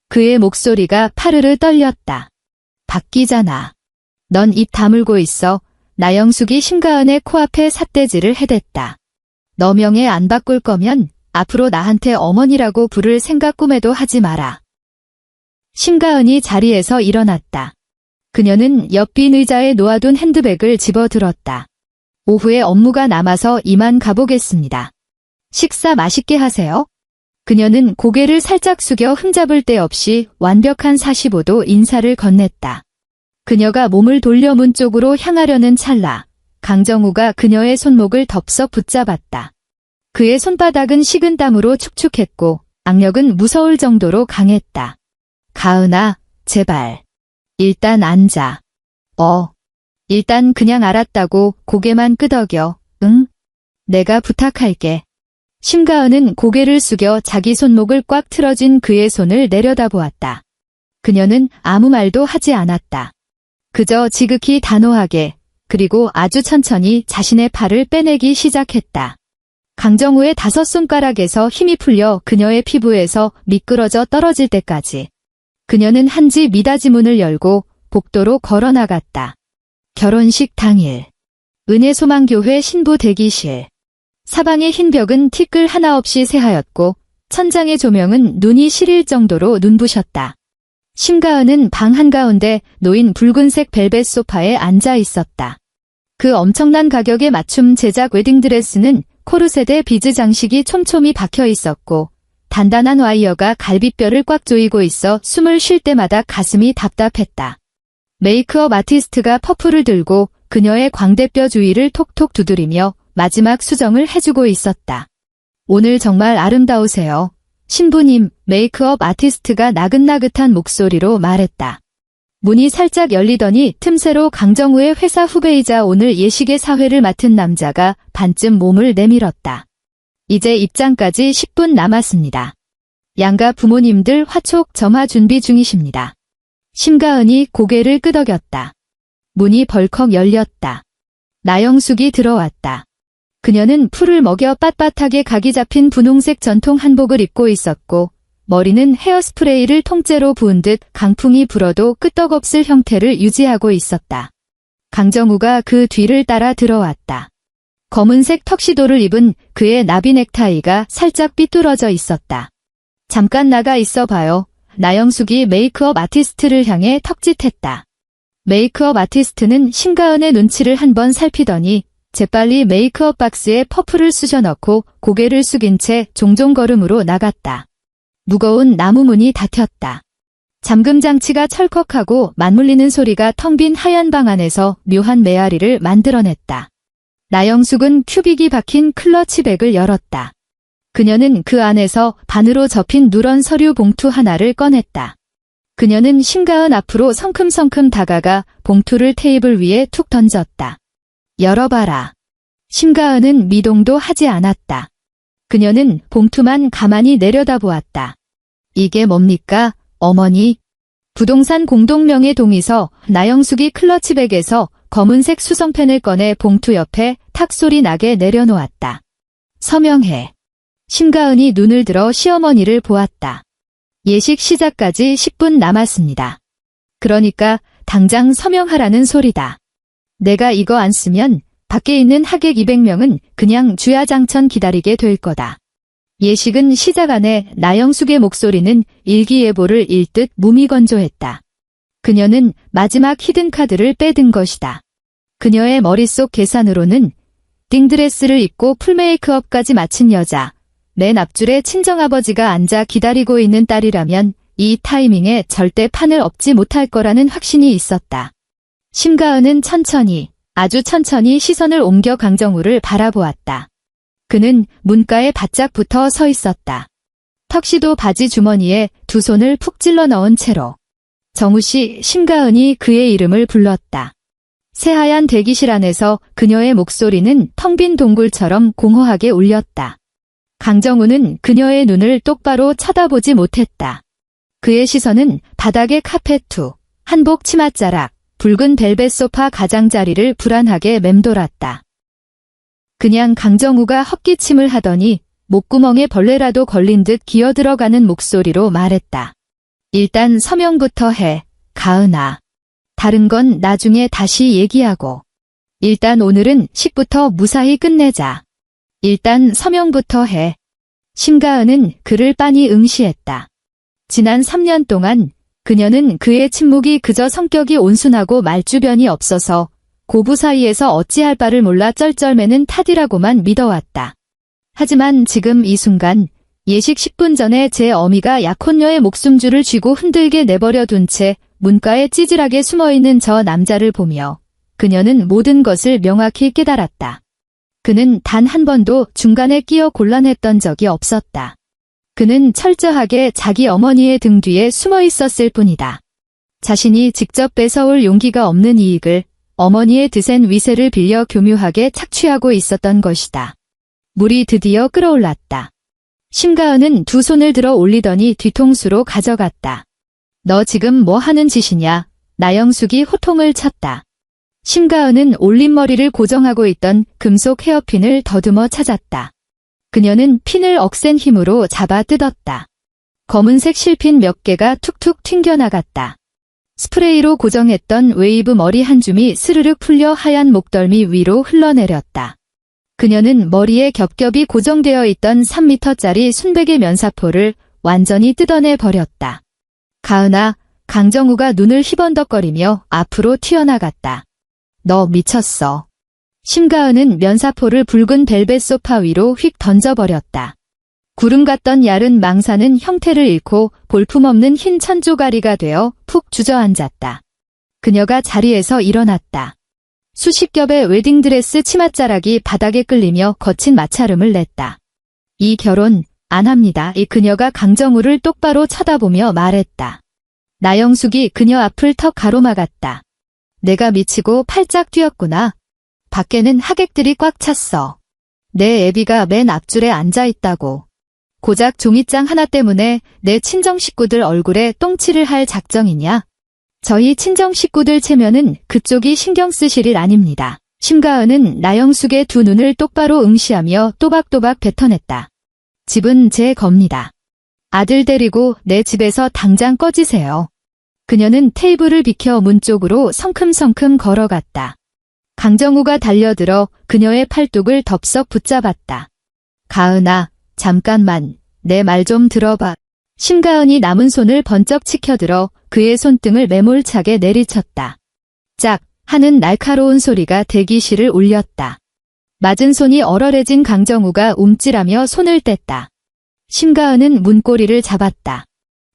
그의 목소리가 파르르 떨렸다. 바뀌잖아. 넌 입 다물고 있어. 나영숙이 심가은의 코앞에 삿대질을 해댔다. 너 명예 안 바꿀 거면 앞으로 나한테 어머니라고 부를 생각 꿈에도 하지 마라. 심가은이 자리에서 일어났다. 그녀는 옆빈 의자에 놓아둔 핸드백을 집어들었다. 오후에 업무가 남아서 이만 가보겠습니다. 식사 맛있게 하세요. 그녀는 고개를 살짝 숙여 흠잡을 데 없이 완벽한 45도 인사를 건넸다. 그녀가 몸을 돌려 문 쪽으로 향하려는 찰나 강정우가 그녀의 손목을 덥석 붙잡았다. 그의 손바닥은 식은땀으로 축축했고 악력은 무서울 정도로 강했다. 가은아, 제발. 일단 앉아. 일단 그냥 알았다고 고개만 끄덕여. 응? 내가 부탁할게. 심가은은 고개를 숙여 자기 손목을 꽉 틀어진 그의 손을 내려다보았다. 그녀는 아무 말도 하지 않았다. 그저 지극히 단호하게 그리고 아주 천천히 자신의 팔을 빼내기 시작했다. 강정우의 5손가락에서 힘이 풀려 그녀의 피부에서 미끄러져 떨어질 때까지. 그녀는 한지 미닫이 문을 열고 복도로 걸어나갔다. 결혼식 당일. 은혜소망교회 신부 대기실. 사방의 흰 벽은 티끌 하나 없이 새하얗고 천장의 조명은 눈이 시릴 정도로 눈부셨다. 심가은은 방 한가운데 놓인 붉은색 벨벳 소파에 앉아 있었다. 그 엄청난 가격에 맞춤 제작 웨딩드레스는 코르셋에 비즈 장식이 촘촘히 박혀 있었고 단단한 와이어가 갈비뼈를 꽉 조이고 있어 숨을 쉴 때마다 가슴이 답답했다. 메이크업 아티스트가 퍼프를 들고 그녀의 광대뼈 주위를 톡톡 두드리며 마지막 수정을 해주고 있었다. 오늘 정말 아름다우세요. 신부님, 메이크업 아티스트가 나긋나긋한 목소리로 말했다. 문이 살짝 열리더니 틈새로 강정우의 회사 후배이자 오늘 예식의 사회를 맡은 남자가 반쯤 몸을 내밀었다. 이제 입장까지 10분 남았습니다. 양가 부모님들 화촉 점화 준비 중이십니다. 심가은이 고개를 끄덕였다. 문이 벌컥 열렸다. 나영숙이 들어왔다. 그녀는 풀을 먹여 빳빳하게 각이 잡힌 분홍색 전통 한복을 입고 있었고 머리는 헤어스프레이를 통째로 부은 듯 강풍이 불어도 끄떡없을 형태를 유지하고 있었다. 강정우가 그 뒤를 따라 들어왔다. 검은색 턱시도를 입은 그의 나비 넥타이가 살짝 삐뚤어져 있었다. 잠깐 나가 있어 봐요. 나영숙이 메이크업 아티스트를 향해 턱짓했다. 메이크업 아티스트는 심가은의 눈치를 한번 살피더니 재빨리 메이크업 박스에 퍼프를 쑤셔 넣고 고개를 숙인 채 종종 걸음으로 나갔다. 무거운 나무 문이 닫혔다. 잠금 장치가 철컥하고 맞물리는 소리가 텅 빈 하얀 방 안에서 묘한 메아리를 만들어냈다. 나영숙은 큐빅이 박힌 클러치백을 열었다. 그녀는 그 안에서 반으로 접힌 누런 서류 봉투 하나를 꺼냈다. 그녀는 심가은 앞으로 성큼성큼 다가가 봉투를 테이블 위에 툭 던졌다. 열어봐라. 심가은은 미동도 하지 않았다. 그녀는 봉투만 가만히 내려다보았다. 이게 뭡니까, 어머니? 부동산 공동명의 동의서. 나영숙이 클러치백에서 검은색 수성펜을 꺼내 봉투 옆에 탁 소리 나게 내려놓았다. 서명해. 심가은이 눈을 들어 시어머니를 보았다. 예식 시작까지 10분 남았습니다. 그러니까 당장 서명하라는 소리다. 내가 이거 안 쓰면 밖에 있는 하객 200명은 그냥 주야장천 기다리게 될 거다. 예식은 시작 안에 나영숙의 목소리는 일기예보를 읽듯 무미건조했다. 그녀는 마지막 히든카드를 빼든 것이다. 그녀의 머릿속 계산으로는 딩드레스를 입고 풀메이크업까지 마친 여자, 맨 앞줄에 친정아버지가 앉아 기다리고 있는 딸이라면 이 타이밍에 절대 판을 엎지 못할 거라는 확신이 있었다. 심가은은 천천히, 아주 천천히 시선을 옮겨 강정우를 바라보았다. 그는 문가에 바짝 붙어 서 있었다. 턱시도 바지 주머니에 두 손을 푹 찔러 넣은 채로. 정우씨. 심가은이 그의 이름을 불렀다. 새하얀 대기실 안에서 그녀의 목소리는 텅 빈 동굴처럼 공허하게 울렸다. 강정우는 그녀의 눈을 똑바로 쳐다보지 못했다. 그의 시선은 바닥의 카페트, 한복 치맛자락, 붉은 벨벳 소파 가장자리를 불안하게 맴돌았다. 그냥 강정우가 헛기침을 하더니 목구멍에 벌레라도 걸린 듯 기어들어가는 목소리로 말했다. 일단 서명부터 해, 가은아. 다른 건 나중에 다시 얘기하고. 일단 오늘은 식부터 무사히 끝내자. 일단 서명부터 해. 심가은은 그를 빤히 응시했다. 지난 3년 동안 그녀는 그의 침묵이 그저 성격이 온순하고 말주변이 없어서 고부 사이에서 어찌할 바를 몰라 쩔쩔매는 탓이라고만 믿어왔다. 하지만 지금 이 순간 예식 10분 전에 제 어미가 약혼녀의 목숨줄을 쥐고 흔들게 내버려 둔 채 문가에 찌질하게 숨어있는 저 남자를 보며 그녀는 모든 것을 명확히 깨달았다. 그는 단 한 번도 중간에 끼어 곤란했던 적이 없었다. 그는 철저하게 자기 어머니의 등 뒤에 숨어 있었을 뿐이다. 자신이 직접 뺏어올 용기가 없는 이익을 어머니의 드센 위세를 빌려 교묘하게 착취하고 있었던 것이다. 물이 드디어 끓어올랐다. 심가은은 두 손을 들어 올리더니 뒤통수로 가져갔다. 너 지금 뭐 하는 짓이냐? 나영숙이 호통을 쳤다. 심가은은 올림머리를 고정하고 있던 금속 헤어핀을 더듬어 찾았다. 그녀는 핀을 억센 힘으로 잡아 뜯었다. 검은색 실핀 몇 개가 툭툭 튕겨나갔다. 스프레이로 고정했던 웨이브 머리 한 줌이 스르륵 풀려 하얀 목덜미 위로 흘러내렸다. 그녀는 머리에 겹겹이 고정되어 있던 3m짜리 순백의 면사포를 완전히 뜯어내 버렸다. 가은아, 강정우가 눈을 희번덕거리며 앞으로 튀어나갔다. 너 미쳤어. 심가은은 면사포를 붉은 벨벳 소파 위로 휙 던져버렸다. 구름 같던 얇은 망사는 형태를 잃고 볼품없는 흰 천조가리가 되어 푹 주저앉았다. 그녀가 자리에서 일어났다. 수십 겹의 웨딩드레스 치맛자락이 바닥에 끌리며 거친 마찰음을 냈다. 이 결혼 안 합니다. 이 그녀가 강정우를 똑바로 쳐다보며 말했다. 나영숙이 그녀 앞을 턱 가로막았다. 내가 미치고 팔짝 뛰었구나. 밖에는 하객들이 꽉 찼어. 내 애비가 맨 앞줄에 앉아있다고. 고작 종이장 하나 때문에 내 친정 식구들 얼굴에 똥칠을 할 작정이냐? 저희 친정 식구들 체면은 그쪽이 신경 쓰실 일 아닙니다. 심가은은 나영숙의 두 눈을 똑바로 응시하며 또박또박 뱉어냈다. 집은 제 겁니다. 아들 데리고 내 집에서 당장 꺼지세요. 그녀는 테이블을 비켜 문 쪽으로 성큼성큼 걸어갔다. 강정우가 달려들어 그녀의 팔뚝을 덥석 붙잡았다. 가은아, 잠깐만, 내 말 좀 들어봐. 심가은이 남은 손을 번쩍 치켜들어 그의 손등을 매몰차게 내리쳤다. 짝 하는 날카로운 소리가 대기실을 울렸다. 맞은 손이 얼얼해진 강정우가 움찔하며 손을 뗐다. 심가은은 문고리를 잡았다.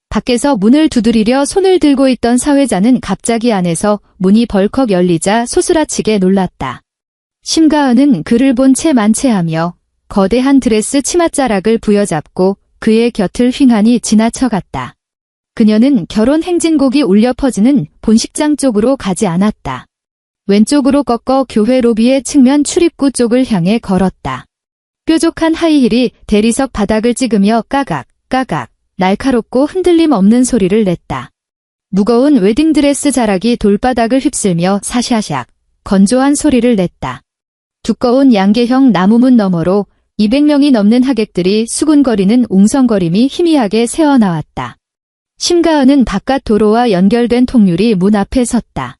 밖에서 문을 두드리려 손을 들고 있던 사회자는 갑자기 안에서 문이 벌컥 열리자 소스라치게 놀랐다. 심가은은 그를 본 채 만체하며 거대한 드레스 치맛자락을 부여잡고 그의 곁을 휑하니 지나쳐갔다. 그녀는 결혼 행진곡이 울려 퍼지는 본식장 쪽으로 가지 않았다. 왼쪽으로 꺾어 교회 로비의 측면 출입구 쪽을 향해 걸었다. 뾰족한 하이힐이 대리석 바닥을 찍으며 까각, 까각, 날카롭고 흔들림 없는 소리를 냈다. 무거운 웨딩드레스 자락이 돌바닥을 휩쓸며 사샤샥, 건조한 소리를 냈다. 두꺼운 양계형 나무문 너머로 200명이 넘는 하객들이 수군거리는 웅성거림이 희미하게 새어나왔다. 심가은은 바깥 도로와 연결된 통유리 문 앞에 섰다.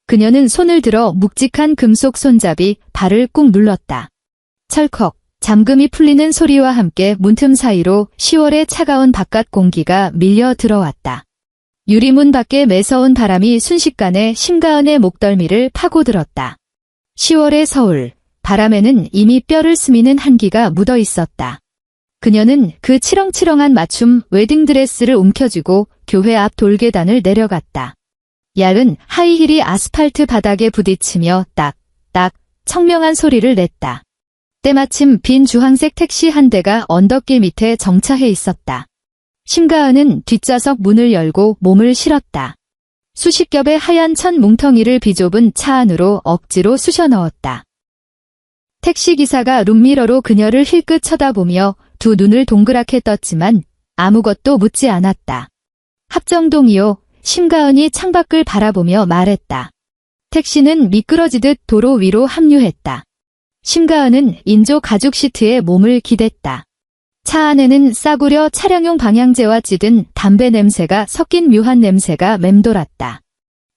그녀는 손을 들어 묵직한 금속 손잡이 발을 꾹 눌렀다. 철컥, 잠금이 풀리는 소리와 함께 문틈 사이로 10월의 차가운 바깥 공기가 밀려 들어왔다. 유리문 밖에 매서운 바람이 순식간에 심가은의 목덜미를 파고들었다. 10월의 서울, 바람에는 이미 뼈를 스미는 한기가 묻어 있었다. 그녀는 그 치렁치렁한 맞춤 웨딩드레스를 움켜쥐고 교회 앞 돌계단을 내려갔다. 얇은 하이힐이 아스팔트 바닥에 부딪히며 딱, 딱, 청명한 소리를 냈다. 때마침 빈 주황색 택시 한 대가 언덕길 밑에 정차해 있었다. 심가은은 뒷좌석 문을 열고 몸을 실었다. 수십 겹의 하얀 천 뭉텅이를 비좁은 차 안으로 억지로 쑤셔 넣었다. 택시기사가 룸미러로 그녀를 힐끗 쳐다보며 두 눈을 동그랗게 떴지만 아무것도 묻지 않았다. 합정동이요. 심가은이 창밖을 바라보며 말했다. 택시는 미끄러지듯 도로 위로 합류했다. 심가은은 인조 가죽 시트에 몸을 기댔다. 차 안에는 싸구려 차량용 방향제와 찌든 담배 냄새가 섞인 묘한 냄새가 맴돌았다.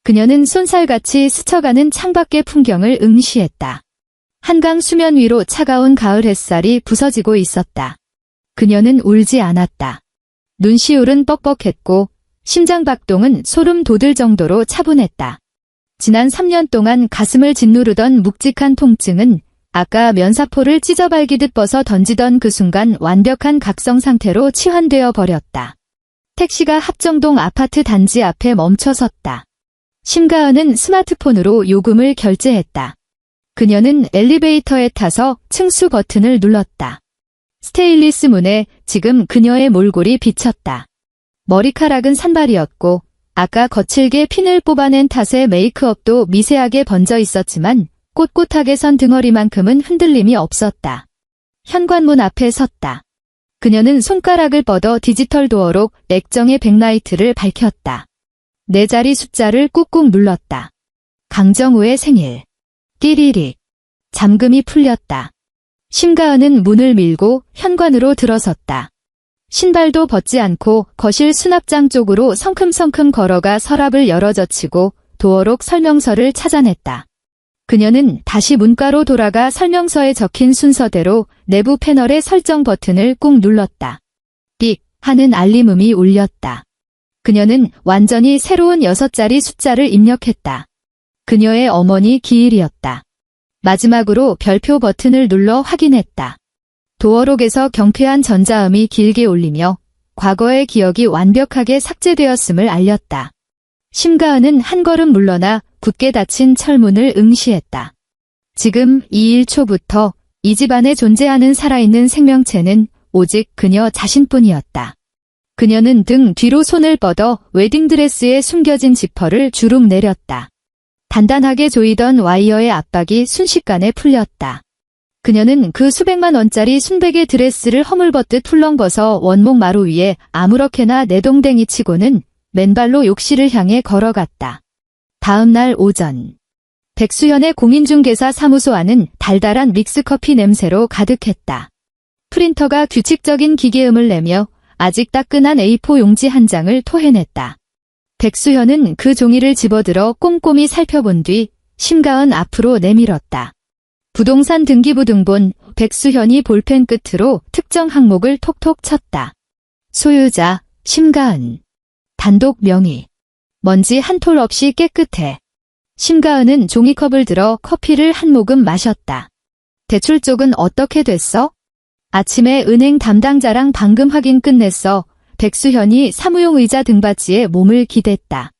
그녀는 쏜살같이 스쳐가는 창밖의 풍경을 응시했다. 한강 수면 위로 차가운 가을 햇살이 부서지고 있었다. 그녀는 울지 않았다. 눈시울은 뻑뻑했고 심장박동은 소름 돋을 정도로 차분했다. 지난 3년 동안 가슴을 짓누르던 묵직한 통증은 아까 면사포를 찢어발기듯 벗어 던지던 그 순간 완벽한 각성 상태로 치환되어 버렸다. 택시가 합정동 아파트 단지 앞에 멈춰섰다. 심가은은 스마트폰으로 요금을 결제했다. 그녀는 엘리베이터에 타서 층수 버튼을 눌렀다. 스테인리스 문에 지금 그녀의 몰골이 비쳤다. 머리카락은 산발이었고 아까 거칠게 핀을 뽑아낸 탓에 메이크업도 미세하게 번져 있었지만 꼿꼿하게 선 등허리만큼은 흔들림이 없었다. 현관문 앞에 섰다. 그녀는 손가락을 뻗어 디지털 도어록 액정의 백라이트를 밝혔다. 네 자리 숫자를 꾹꾹 눌렀다. 강정우의 생일. 띠리릭. 잠금이 풀렸다. 심가은은 문을 밀고 현관으로 들어섰다. 신발도 벗지 않고 거실 수납장 쪽으로 성큼성큼 걸어가 서랍을 열어젖히고 도어록 설명서를 찾아냈다. 그녀는 다시 문가로 돌아가 설명서에 적힌 순서대로 내부 패널의 설정 버튼을 꾹 눌렀다. 삑 하는 알림음이 울렸다. 그녀는 완전히 새로운 6자리 숫자를 입력했다. 그녀의 어머니 기일이었다. 마지막으로 별표 버튼을 눌러 확인했다. 도어록에서 경쾌한 전자음이 길게 울리며 과거의 기억이 완벽하게 삭제되었음을 알렸다. 심가은은 한 걸음 물러나 굳게 닫힌 철문을 응시했다. 지금 이 1초부터 이 집안에 존재하는 살아있는 생명체는 오직 그녀 자신뿐이었다. 그녀는 등 뒤로 손을 뻗어 웨딩드레스에 숨겨진 지퍼를 주룩 내렸다. 단단하게 조이던 와이어의 압박이 순식간에 풀렸다. 그녀는 그 수백만 원짜리 순백의 드레스를 허물벗듯 훌렁벗어 원목 마루 위에 아무렇게나 내동댕이 치고는 맨발로 욕실을 향해 걸어갔다. 다음 날 오전. 백수현의 공인중개사 사무소 안은 달달한 믹스커피 냄새로 가득했다. 프린터가 규칙적인 기계음을 내며 아직 따끈한 A4 용지 한 장을 토해냈다. 백수현은 그 종이를 집어들어 꼼꼼히 살펴본 뒤 심가은 앞으로 내밀었다. 부동산 등기부 등본. 백수현이 볼펜 끝으로 특정 항목을 톡톡 쳤다. 소유자 심가은. 단독 명의. 먼지 한 톨 없이 깨끗해. 심가은은 종이컵을 들어 커피를 한 모금 마셨다. 대출 쪽은 어떻게 됐어? 아침에 은행 담당자랑 방금 확인 끝냈어. 백수현이 사무용 의자 등받이에 몸을 기댔다.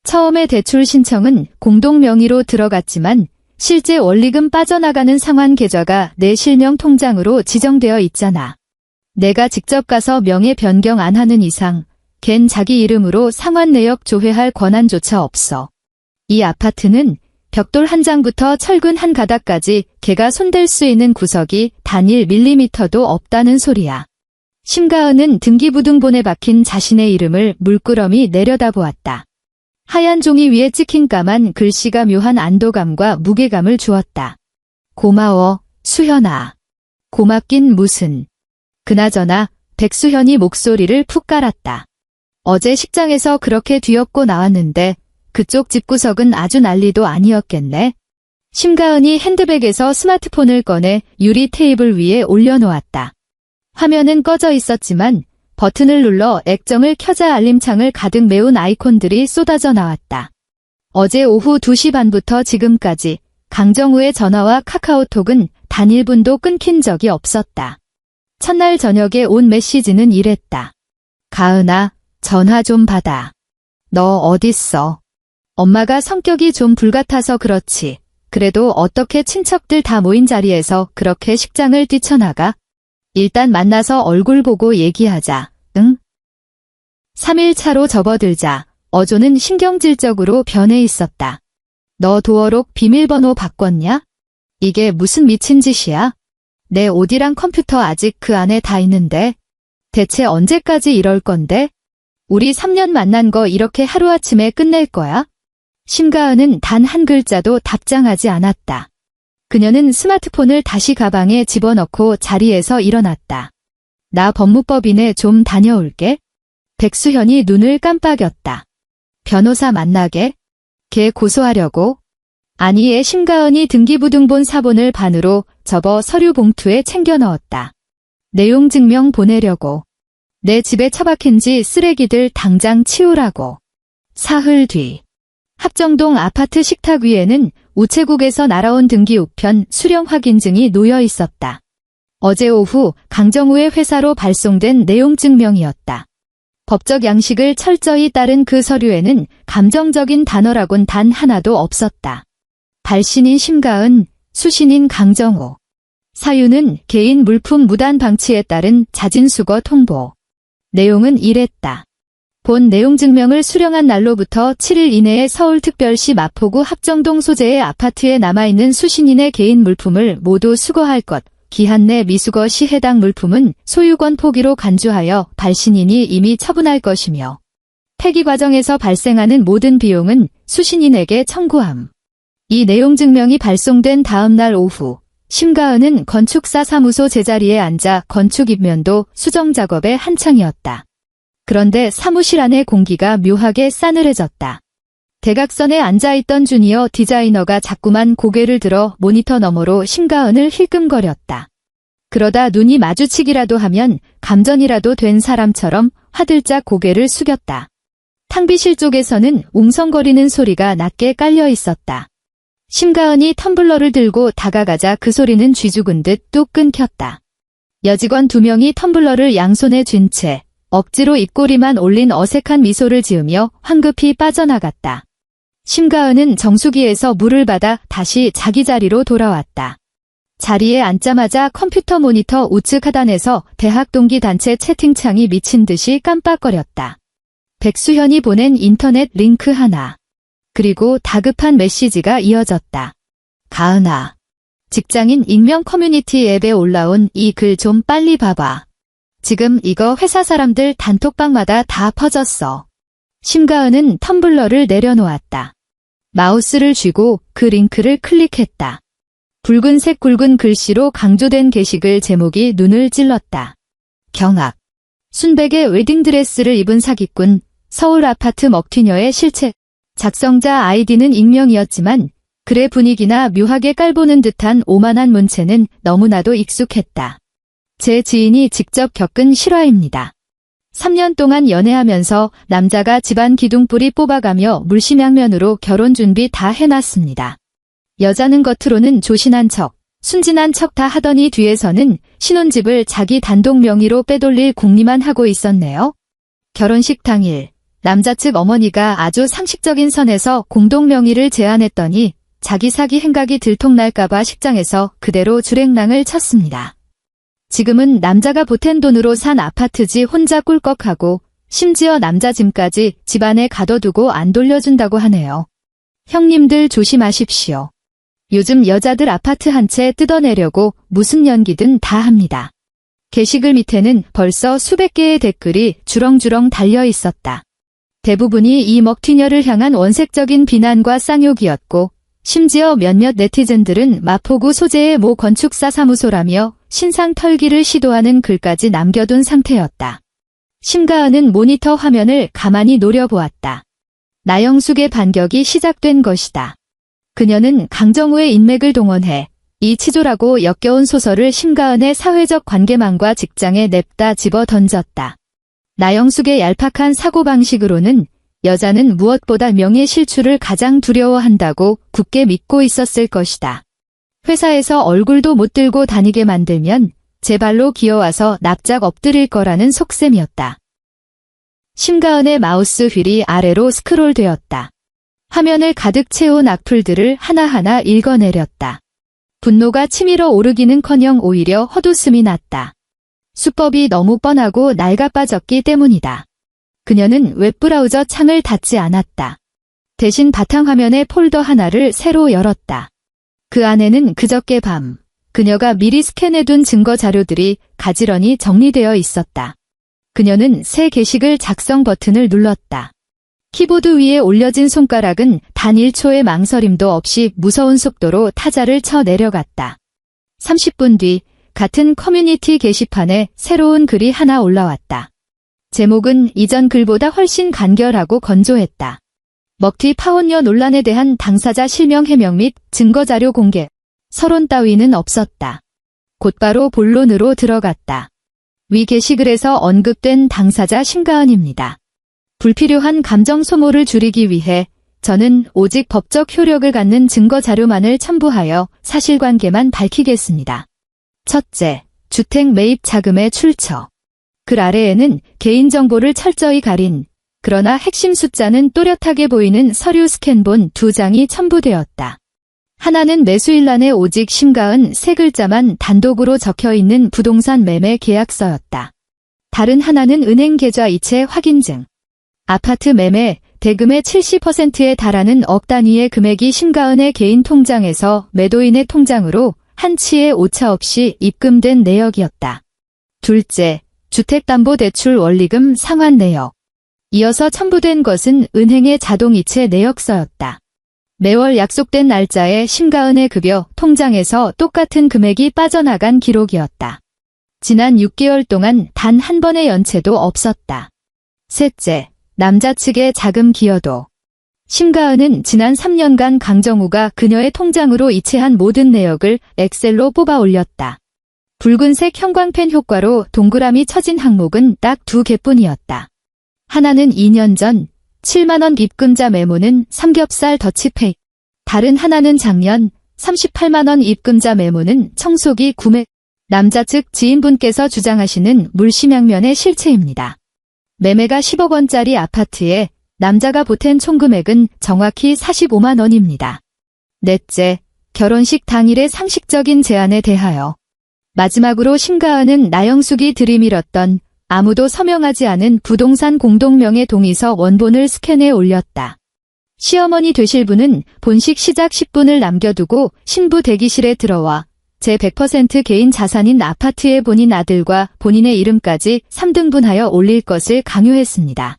처음에 대출 신청은 공동 명의로 들어갔지만 실제 원리금 빠져나가는 상환 계좌가 내 실명 통장으로 지정되어 있잖아. 내가 직접 가서 명의 변경 안 하는 이상 걘 자기 이름으로 상환 내역 조회할 권한조차 없어. 이 아파트는 벽돌 한 장부터 철근 한 가닥까지 걔가 손댈 수 있는 구석이 단 1mm도 없다는 소리야. 심가은은 등기부등본에 박힌 자신의 이름을 물끄러미 내려다보았다. 하얀 종이 위에 찍힌 까만 글씨가 묘한 안도감과 무게감을 주었다. 고마워, 수현아. 고맙긴 무슨. 그나저나 백수현이 목소리를 푹 깔았다. 어제 식장에서 그렇게 뒤엎고 나왔는데 그쪽 집구석은 아주 난리도 아니었겠네. 심가은이 핸드백에서 스마트폰을 꺼내 유리 테이블 위에 올려놓았다. 화면은 꺼져 있었지만 버튼을 눌러 액정을 켜자 알림창을 가득 메운 아이콘들이 쏟아져 나왔다. 어제 오후 2시 반부터 지금까지 강정우의 전화와 카카오톡은 단 1분도 끊긴 적이 없었다. 첫날 저녁에 온 메시지는 이랬다. 가은아, 전화 좀 받아. 너 어딨어? 엄마가 성격이 좀 불같아서 그렇지. 그래도 어떻게 친척들 다 모인 자리에서 그렇게 식장을 뛰쳐나가? 일단 만나서 얼굴 보고 얘기하자. 응? 3일 차로 접어들자. 어조는 신경질적으로 변해 있었다. 너 도어록 비밀번호 바꿨냐? 이게 무슨 미친 짓이야? 내 옷이랑 컴퓨터 아직 그 안에 다 있는데. 대체 언제까지 이럴 건데? 우리 3년 만난 거 이렇게 하루아침에 끝낼 거야? 심가은은 단 한 글자도 답장하지 않았다. 그녀는 스마트폰을 다시 가방에 집어넣고 자리에서 일어났다. 나 법무법인에 좀 다녀올게. 백수현이 눈을 깜빡였다. 변호사 만나게? 걔 고소하려고? 아니에. 심가은이 등기부등본 사본을 반으로 접어 서류 봉투에 챙겨 넣었다. 내용 증명 보내려고. 내 집에 처박힌 지 쓰레기들 당장 치우라고. 사흘 뒤. 합정동 아파트 식탁 위에는 우체국에서 날아온 등기 우편 수령 확인증이 놓여 있었다. 어제 오후 강정우의 회사로 발송된 내용 증명이었다. 법적 양식을 철저히 따른 그 서류에는 감정적인 단어라곤 단 하나도 없었다. 발신인 심가은, 수신인 강정우. 사유는 개인 물품 무단 방치에 따른 자진수거 통보. 내용은 이랬다. 본 내용 증명을 수령한 날로부터 7일 이내에 서울특별시 마포구 합정동 소재의 아파트에 남아있는 수신인의 개인 물품을 모두 수거할 것. 기한 내 미수거 시 해당 물품은 소유권 포기로 간주하여 발신인이 이미 처분할 것이며 폐기 과정에서 발생하는 모든 비용은 수신인에게 청구함. 이 내용 증명이 발송된 다음 날 오후 심가은은 건축사 사무소 제자리에 앉아 건축 입면도 수정 작업에 한창이었다. 그런데 사무실 안의 공기가 묘하게 싸늘해졌다. 대각선에 앉아있던 주니어 디자이너가 자꾸만 고개를 들어 모니터 너머로 심가은을 힐끔거렸다. 그러다 눈이 마주치기라도 하면 감전이라도 된 사람처럼 화들짝 고개를 숙였다. 탕비실 쪽에서는 웅성거리는 소리가 낮게 깔려 있었다. 심가은이 텀블러를 들고 다가가자 그 소리는 쥐죽은 듯 뚝 끊겼다. 여직원 2명이 텀블러를 양손에 쥔 채 억지로 입꼬리만 올린 어색한 미소를 지으며 황급히 빠져나갔다. 심가은은 정수기에서 물을 받아 다시 자기 자리로 돌아왔다. 자리에 앉자마자 컴퓨터 모니터 우측 하단에서 대학 동기 단체 채팅창이 미친 듯이 깜빡거렸다. 백수현이 보낸 인터넷 링크 하나. 그리고 다급한 메시지가 이어졌다. 가은아. 직장인 익명 커뮤니티 앱에 올라온 이 글 좀 빨리 봐봐. 지금 이거 회사 사람들 단톡방마다 다 퍼졌어. 심가은은 텀블러를 내려놓았다. 마우스를 쥐고 그 링크를 클릭했다. 붉은색 굵은 글씨로 강조된 게시글 제목이 눈을 찔렀다. 경악. 순백의 웨딩드레스를 입은 사기꾼, 서울 아파트 먹튀녀의 실체. 작성자 아이디는 익명이었지만 글의 분위기나 묘하게 깔보는 듯한 오만한 문체는 너무나도 익숙했다. 제 지인이 직접 겪은 실화입니다. 3년 동안 연애하면서 남자가 집안 기둥뿌리 뽑아가며 물심양면으로 결혼 준비 다 해놨습니다. 여자는 겉으로는 조신한 척, 순진한 척 다 하더니 뒤에서는 신혼집을 자기 단독 명의로 빼돌릴 궁리만 하고 있었네요. 결혼식 당일, 남자 측 어머니가 아주 상식적인 선에서 공동 명의를 제안했더니 자기 사기 행각이 들통날까봐 식장에서 그대로 주랭랑을 쳤습니다. 지금은 남자가 보탠 돈으로 산 아파트지 혼자 꿀꺽하고 심지어 남자 짐까지 집안에 가둬두고 안 돌려준다고 하네요. 형님들 조심하십시오. 요즘 여자들 아파트 한 채 뜯어내려고 무슨 연기든 다 합니다. 게시글 밑에는 벌써 수백 개의 댓글이 주렁주렁 달려 있었다. 대부분이 이 먹튀녀를 향한 원색적인 비난과 쌍욕이었고 심지어 몇몇 네티즌들은 마포구 소재의 모 건축사 사무소라며 신상 털기를 시도하는 글까지 남겨둔 상태였다. 심가은은 모니터 화면을 가만히 노려보았다. 나영숙의 반격이 시작된 것이다. 그녀는 강정우의 인맥을 동원해 이 치졸하고 역겨운 소설을 심가은의 사회적 관계망과 직장에 냅다 집어 던졌다. 나영숙의 얄팍한 사고방식으로는 여자는 무엇보다 명예 실추를 가장 두려워한다고 굳게 믿고 있었을 것이다. 회사에서 얼굴도 못 들고 다니게 만들면 제 발로 기어와서 납작 엎드릴 거라는 속셈이었다. 심가은의 마우스 휠이 아래로 스크롤되었다. 화면을 가득 채운 악플들을 하나하나 읽어내렸다. 분노가 치밀어 오르기는커녕 오히려 헛웃음이 났다. 수법이 너무 뻔하고 낡아빠졌기 때문이다. 그녀는 웹브라우저 창을 닫지 않았다. 대신 바탕화면의 폴더 하나를 새로 열었다. 그 안에는 그저께 밤 그녀가 미리 스캔해둔 증거 자료들이 가지런히 정리되어 있었다. 그녀는 새 게시글 작성 버튼을 눌렀다. 키보드 위에 올려진 손가락은 단 1초의 망설임도 없이 무서운 속도로 타자를 쳐 내려갔다. 30분 뒤 같은 커뮤니티 게시판에 새로운 글이 하나 올라왔다. 제목은 이전 글보다 훨씬 간결하고 건조했다. 먹튀 파혼녀 논란에 대한 당사자 실명 해명 및 증거자료 공개. 서론 따위는 없었다. 곧바로 본론으로 들어갔다. 위 게시글에서 언급된 당사자 심가은입니다. 불필요한 감정 소모를 줄이기 위해 저는 오직 법적 효력을 갖는 증거자료만을 첨부하여 사실관계만 밝히겠습니다. 첫째, 주택 매입 자금의 출처. 글 아래에는 개인정보를 철저히 가린, 그러나 핵심 숫자는 또렷하게 보이는 서류 스캔본 2장이 첨부되었다. 하나는 매수일란에 오직 심가은 3글자만 단독으로 적혀있는 부동산 매매 계약서였다. 다른 하나는 은행 계좌 이체 확인증. 아파트 매매, 대금의 70%에 달하는 억 단위의 금액이 심가은의 개인 통장에서 매도인의 통장으로 한치의 오차 없이 입금된 내역이었다. 둘째, 주택담보대출 원리금 상환 내역. 이어서 첨부된 것은 은행의 자동이체 내역서였다. 매월 약속된 날짜에 심가은의 급여 통장에서 똑같은 금액이 빠져나간 기록이었다. 지난 6개월 동안 단 한 번의 연체도 없었다. 셋째, 남자 측의 자금 기여도. 심가은은 지난 3년간 강정우가 그녀의 통장으로 이체한 모든 내역을 엑셀로 뽑아 올렸다. 붉은색 형광펜 효과로 동그라미 쳐진 항목은 딱 2개뿐이었다. 하나는 2년 전 7만 원 입금자 메모는 삼겹살 더치페이. 다른 하나는 작년 38만 원 입금자 메모는 청소기 구매. 남자 측 지인분께서 주장하시는 물심양면의 실체입니다. 매매가 10억 원짜리 아파트에 남자가 보탠 총 금액은 정확히 45만 원입니다. 넷째, 결혼식 당일의 상식적인 제안에 대하여. 마지막으로 심가은은 나영숙이 들이밀었던 아무도 서명하지 않은 부동산 공동명의 동의서 원본을 스캔해 올렸다. 시어머니 되실 분은 본식 시작 10분을 남겨두고 신부 대기실에 들어와 제 100% 개인 자산인 아파트의 본인 아들과 본인의 이름까지 3등분하여 올릴 것을 강요했습니다.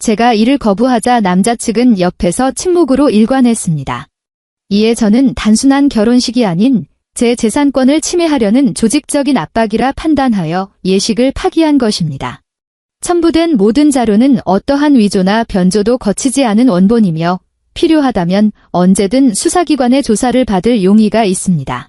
제가 이를 거부하자 남자 측은 옆에서 침묵으로 일관했습니다. 이에 저는 단순한 결혼식이 아닌 제 재산권을 침해하려는 조직적인 압박이라 판단하여 예식을 파기한 것입니다. 첨부된 모든 자료는 어떠한 위조나 변조도 거치지 않은 원본이며 필요하다면 언제든 수사기관의 조사를 받을 용의가 있습니다.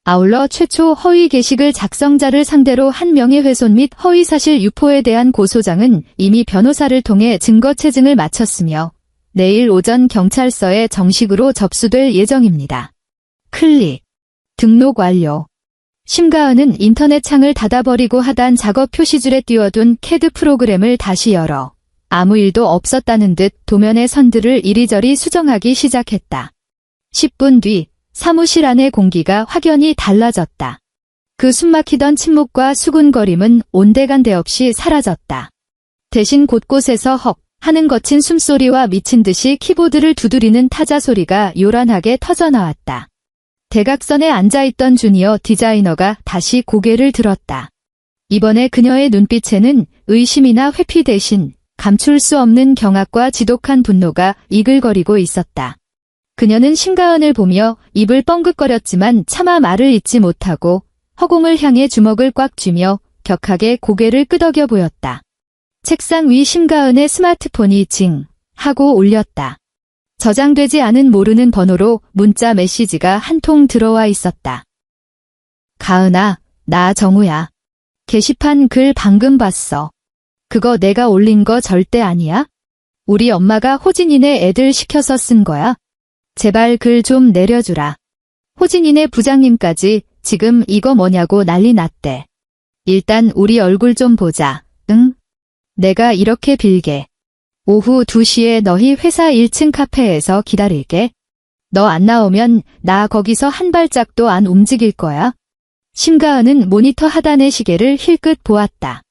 아울러 최초 허위 게시글 작성자를 상대로 한 명예훼손 및 허위사실 유포에 대한 고소장은 이미 변호사를 통해 증거 체증을 마쳤으며 내일 오전 경찰서에 정식으로 접수될 예정입니다. 클릭. 등록 완료. 심가은은 인터넷 창을 닫아버리고 하단 작업 표시줄에 띄워둔 CAD 프로그램을 다시 열어 아무 일도 없었다는 듯 도면의 선들을 이리저리 수정하기 시작했다. 10분 뒤 사무실 안의 공기가 확연히 달라졌다. 그 숨막히던 침묵과 수군거림은 온데간데 없이 사라졌다. 대신 곳곳에서 헉 하는 거친 숨소리와 미친 듯이 키보드를 두드리는 타자 소리가 요란하게 터져나왔다. 대각선에 앉아있던 주니어 디자이너가 다시 고개를 들었다. 이번에 그녀의 눈빛에는 의심이나 회피 대신 감출 수 없는 경악과 지독한 분노가 이글거리고 있었다. 그녀는 심가은을 보며 입을 뻥긋거렸지만 차마 말을 잇지 못하고 허공을 향해 주먹을 꽉 쥐며 격하게 고개를 끄덕여 보였다. 책상 위 심가은의 스마트폰이 징 하고 울렸다. 저장되지 않은 모르는 번호로 문자 메시지가 한 통 들어와 있었다. 가은아, 나 정우야. 게시판 글 방금 봤어. 그거 내가 올린 거 절대 아니야? 우리 엄마가 호진이네 애들 시켜서 쓴 거야. 제발 글 좀 내려주라. 호진이네 부장님까지 지금 이거 뭐냐고 난리 났대. 일단 우리 얼굴 좀 보자. 응? 내가 이렇게 빌게. 오후 2시에 너희 회사 1층 카페에서 기다릴게. 너 안 나오면 나 거기서 한 발짝도 안 움직일 거야. 심가은은 모니터 하단의 시계를 힐끗 보았다.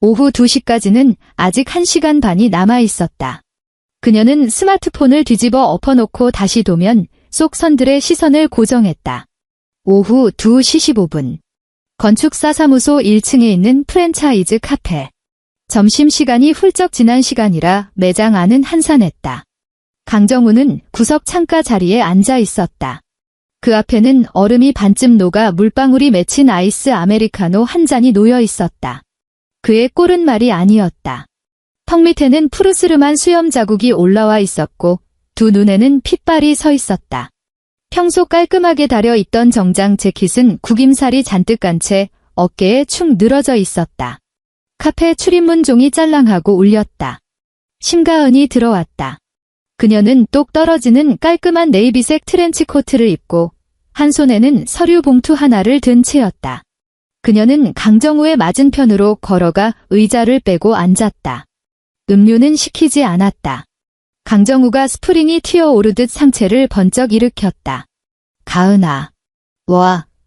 오후 2시까지는 아직 1시간 반이 남아 있었다. 그녀는 스마트폰을 뒤집어 엎어놓고 다시 도면 쏙선들의 시선을 고정했다. 오후 2시 15분. 건축사 사무소 1층에 있는 프랜차이즈 카페. 점심시간이 훌쩍 지난 시간이라 매장 안은 한산했다. 강정우는 구석 창가 자리에 앉아 있었다. 그 앞에는 얼음이 반쯤 녹아 물방울이 맺힌 아이스 아메리카노 한 잔이 놓여 있었다. 그의 꼴은 말이 아니었다. 턱 밑에는 푸르스름한 수염 자국이 올라와 있었고 두 눈에는 핏발이 서 있었다. 평소 깔끔하게 다려 있던 정장 재킷은 구김살이 잔뜩 깐 채 어깨에 축 늘어져 있었다. 카페 출입문 종이 짤랑하고 울렸다. 심가은이 들어왔다. 그녀는 똑 떨어지는 깔끔한 네이비색 트렌치 코트를 입고 한 손에는 서류 봉투 하나를 든 채였다. 그녀는 강정우의 맞은편으로 걸어가 의자를 빼고 앉았다. 음료는 시키지 않았다. 강정우가 스프링이 튀어오르듯 상체를 번쩍 일으켰다. 가은아.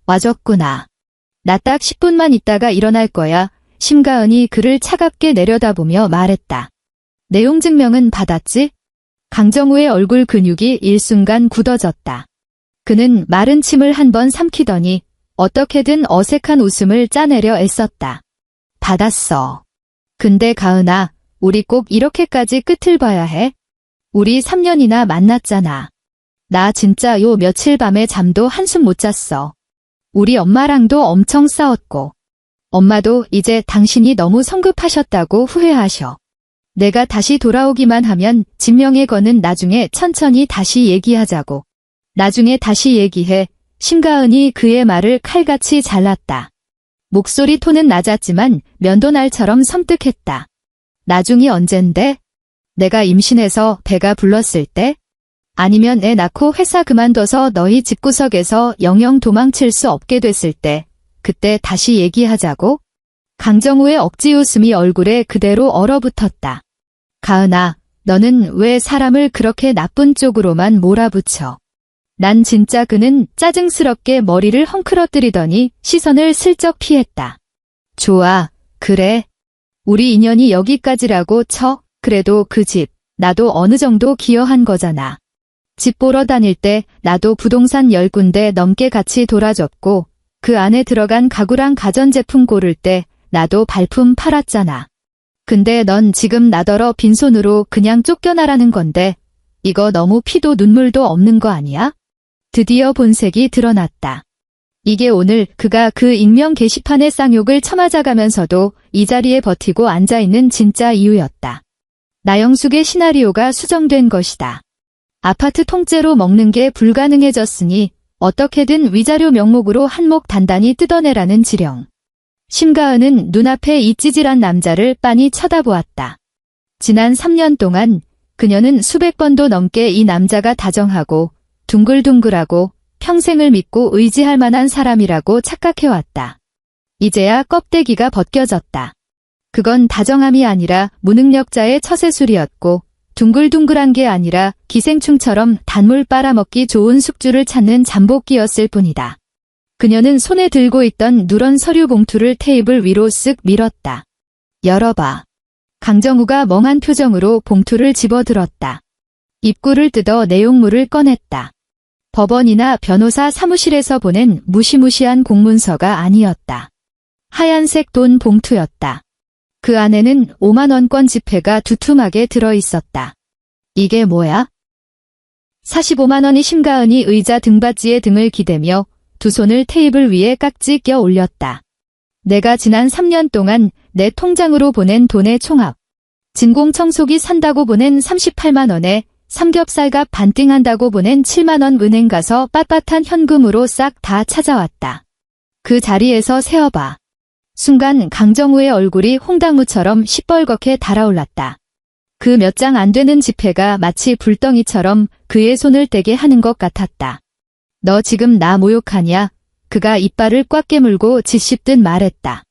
와줬구나. 나 딱 10분만 있다가 일어날 거야. 심가은이 그를 차갑게 내려다보며 말했다. 내용 증명은 받았지? 강정우의 얼굴 근육이 일순간 굳어졌다. 그는 마른 침을 한 번 삼키더니 어떻게든 어색한 웃음을 짜내려 애썼다. 받았어. 근데 가은아, 우리 꼭 이렇게까지 끝을 봐야 해? 우리 3년이나 만났잖아. 나 진짜 요 며칠 밤에 잠도 한숨 못 잤어. 우리 엄마랑도 엄청 싸웠고. 엄마도 이제 당신이 너무 성급하셨다고 후회하셔. 내가 다시 돌아오기만 하면 진명의 거는 나중에 천천히 다시 얘기하자고. 나중에 다시 얘기해. 심가은이 그의 말을 칼같이 잘랐다. 목소리 톤은 낮았지만 면도날처럼 섬뜩했다. 나중이 언젠데? 내가 임신해서 배가 불렀을 때? 아니면 애 낳고 회사 그만둬서 너희 집구석에서 영영 도망칠 수 없게 됐을 때? 그때 다시 얘기하자고? 강정우의 억지 웃음이 얼굴에 그대로 얼어붙었다. 가은아, 너는 왜 사람을 그렇게 나쁜 쪽으로만 몰아붙여? 난 진짜 그는 짜증스럽게 머리를 헝클어뜨리더니 시선을 슬쩍 피했다. 좋아, 그래. 우리 인연이 여기까지라고 쳐. 그래도 그 집, 나도 어느 정도 기여한 거잖아. 집 보러 다닐 때 나도 부동산 10군데 넘게 같이 돌아줬고 그 안에 들어간 가구랑 가전제품 고를 때 나도 발품 팔았잖아. 근데 넌 지금 나더러 빈손으로 그냥 쫓겨나라는 건데 이거 너무 피도 눈물도 없는 거 아니야? 드디어 본색이 드러났다. 이게 오늘 그가 그 익명 게시판의 쌍욕을 처맞아가면서도 이 자리에 버티고 앉아있는 진짜 이유였다. 나영숙의 시나리오가 수정된 것이다. 아파트 통째로 먹는 게 불가능해졌으니 어떻게든 위자료 명목으로 한몫 단단히 뜯어내라는 지령. 심가은은 눈앞에 이 찌질한 남자를 빤히 쳐다보았다. 지난 3년 동안 그녀는 수백 번도 넘게 이 남자가 다정하고 둥글둥글하고 평생을 믿고 의지할 만한 사람이라고 착각해왔다. 이제야 껍데기가 벗겨졌다. 그건 다정함이 아니라 무능력자의 처세술이었고 둥글둥글한 게 아니라 기생충처럼 단물 빨아먹기 좋은 숙주를 찾는 잠복기였을 뿐이다. 그녀는 손에 들고 있던 누런 서류 봉투를 테이블 위로 쓱 밀었다. 열어봐. 강정우가 멍한 표정으로 봉투를 집어들었다. 입구를 뜯어 내용물을 꺼냈다. 법원이나 변호사 사무실에서 보낸 무시무시한 공문서가 아니었다. 하얀색 돈 봉투였다. 그 안에는 5만 원권 지폐가 두툼하게 들어있었다. 이게 뭐야? 45만 원이 심가은이 의자 등받이에 등을 기대며 두 손을 테이블 위에 깍지 껴 올렸다. 내가 지난 3년 동안 내 통장으로 보낸 돈의 총합. 진공청소기 산다고 보낸 38만 원에 삼겹살값 반띵한다고 보낸 7만 원 은행 가서 빳빳한 현금으로 싹 다 찾아왔다. 그 자리에서 세어봐. 순간 강정우의 얼굴이 홍당무처럼 시뻘겋게 달아올랐다. 그 몇 장 안 되는 지폐가 마치 불덩이처럼 그의 손을 떼게 하는 것 같았다. 너 지금 나 모욕하냐? 그가 이빨을 꽉 깨물고 짓씹듯 말했다.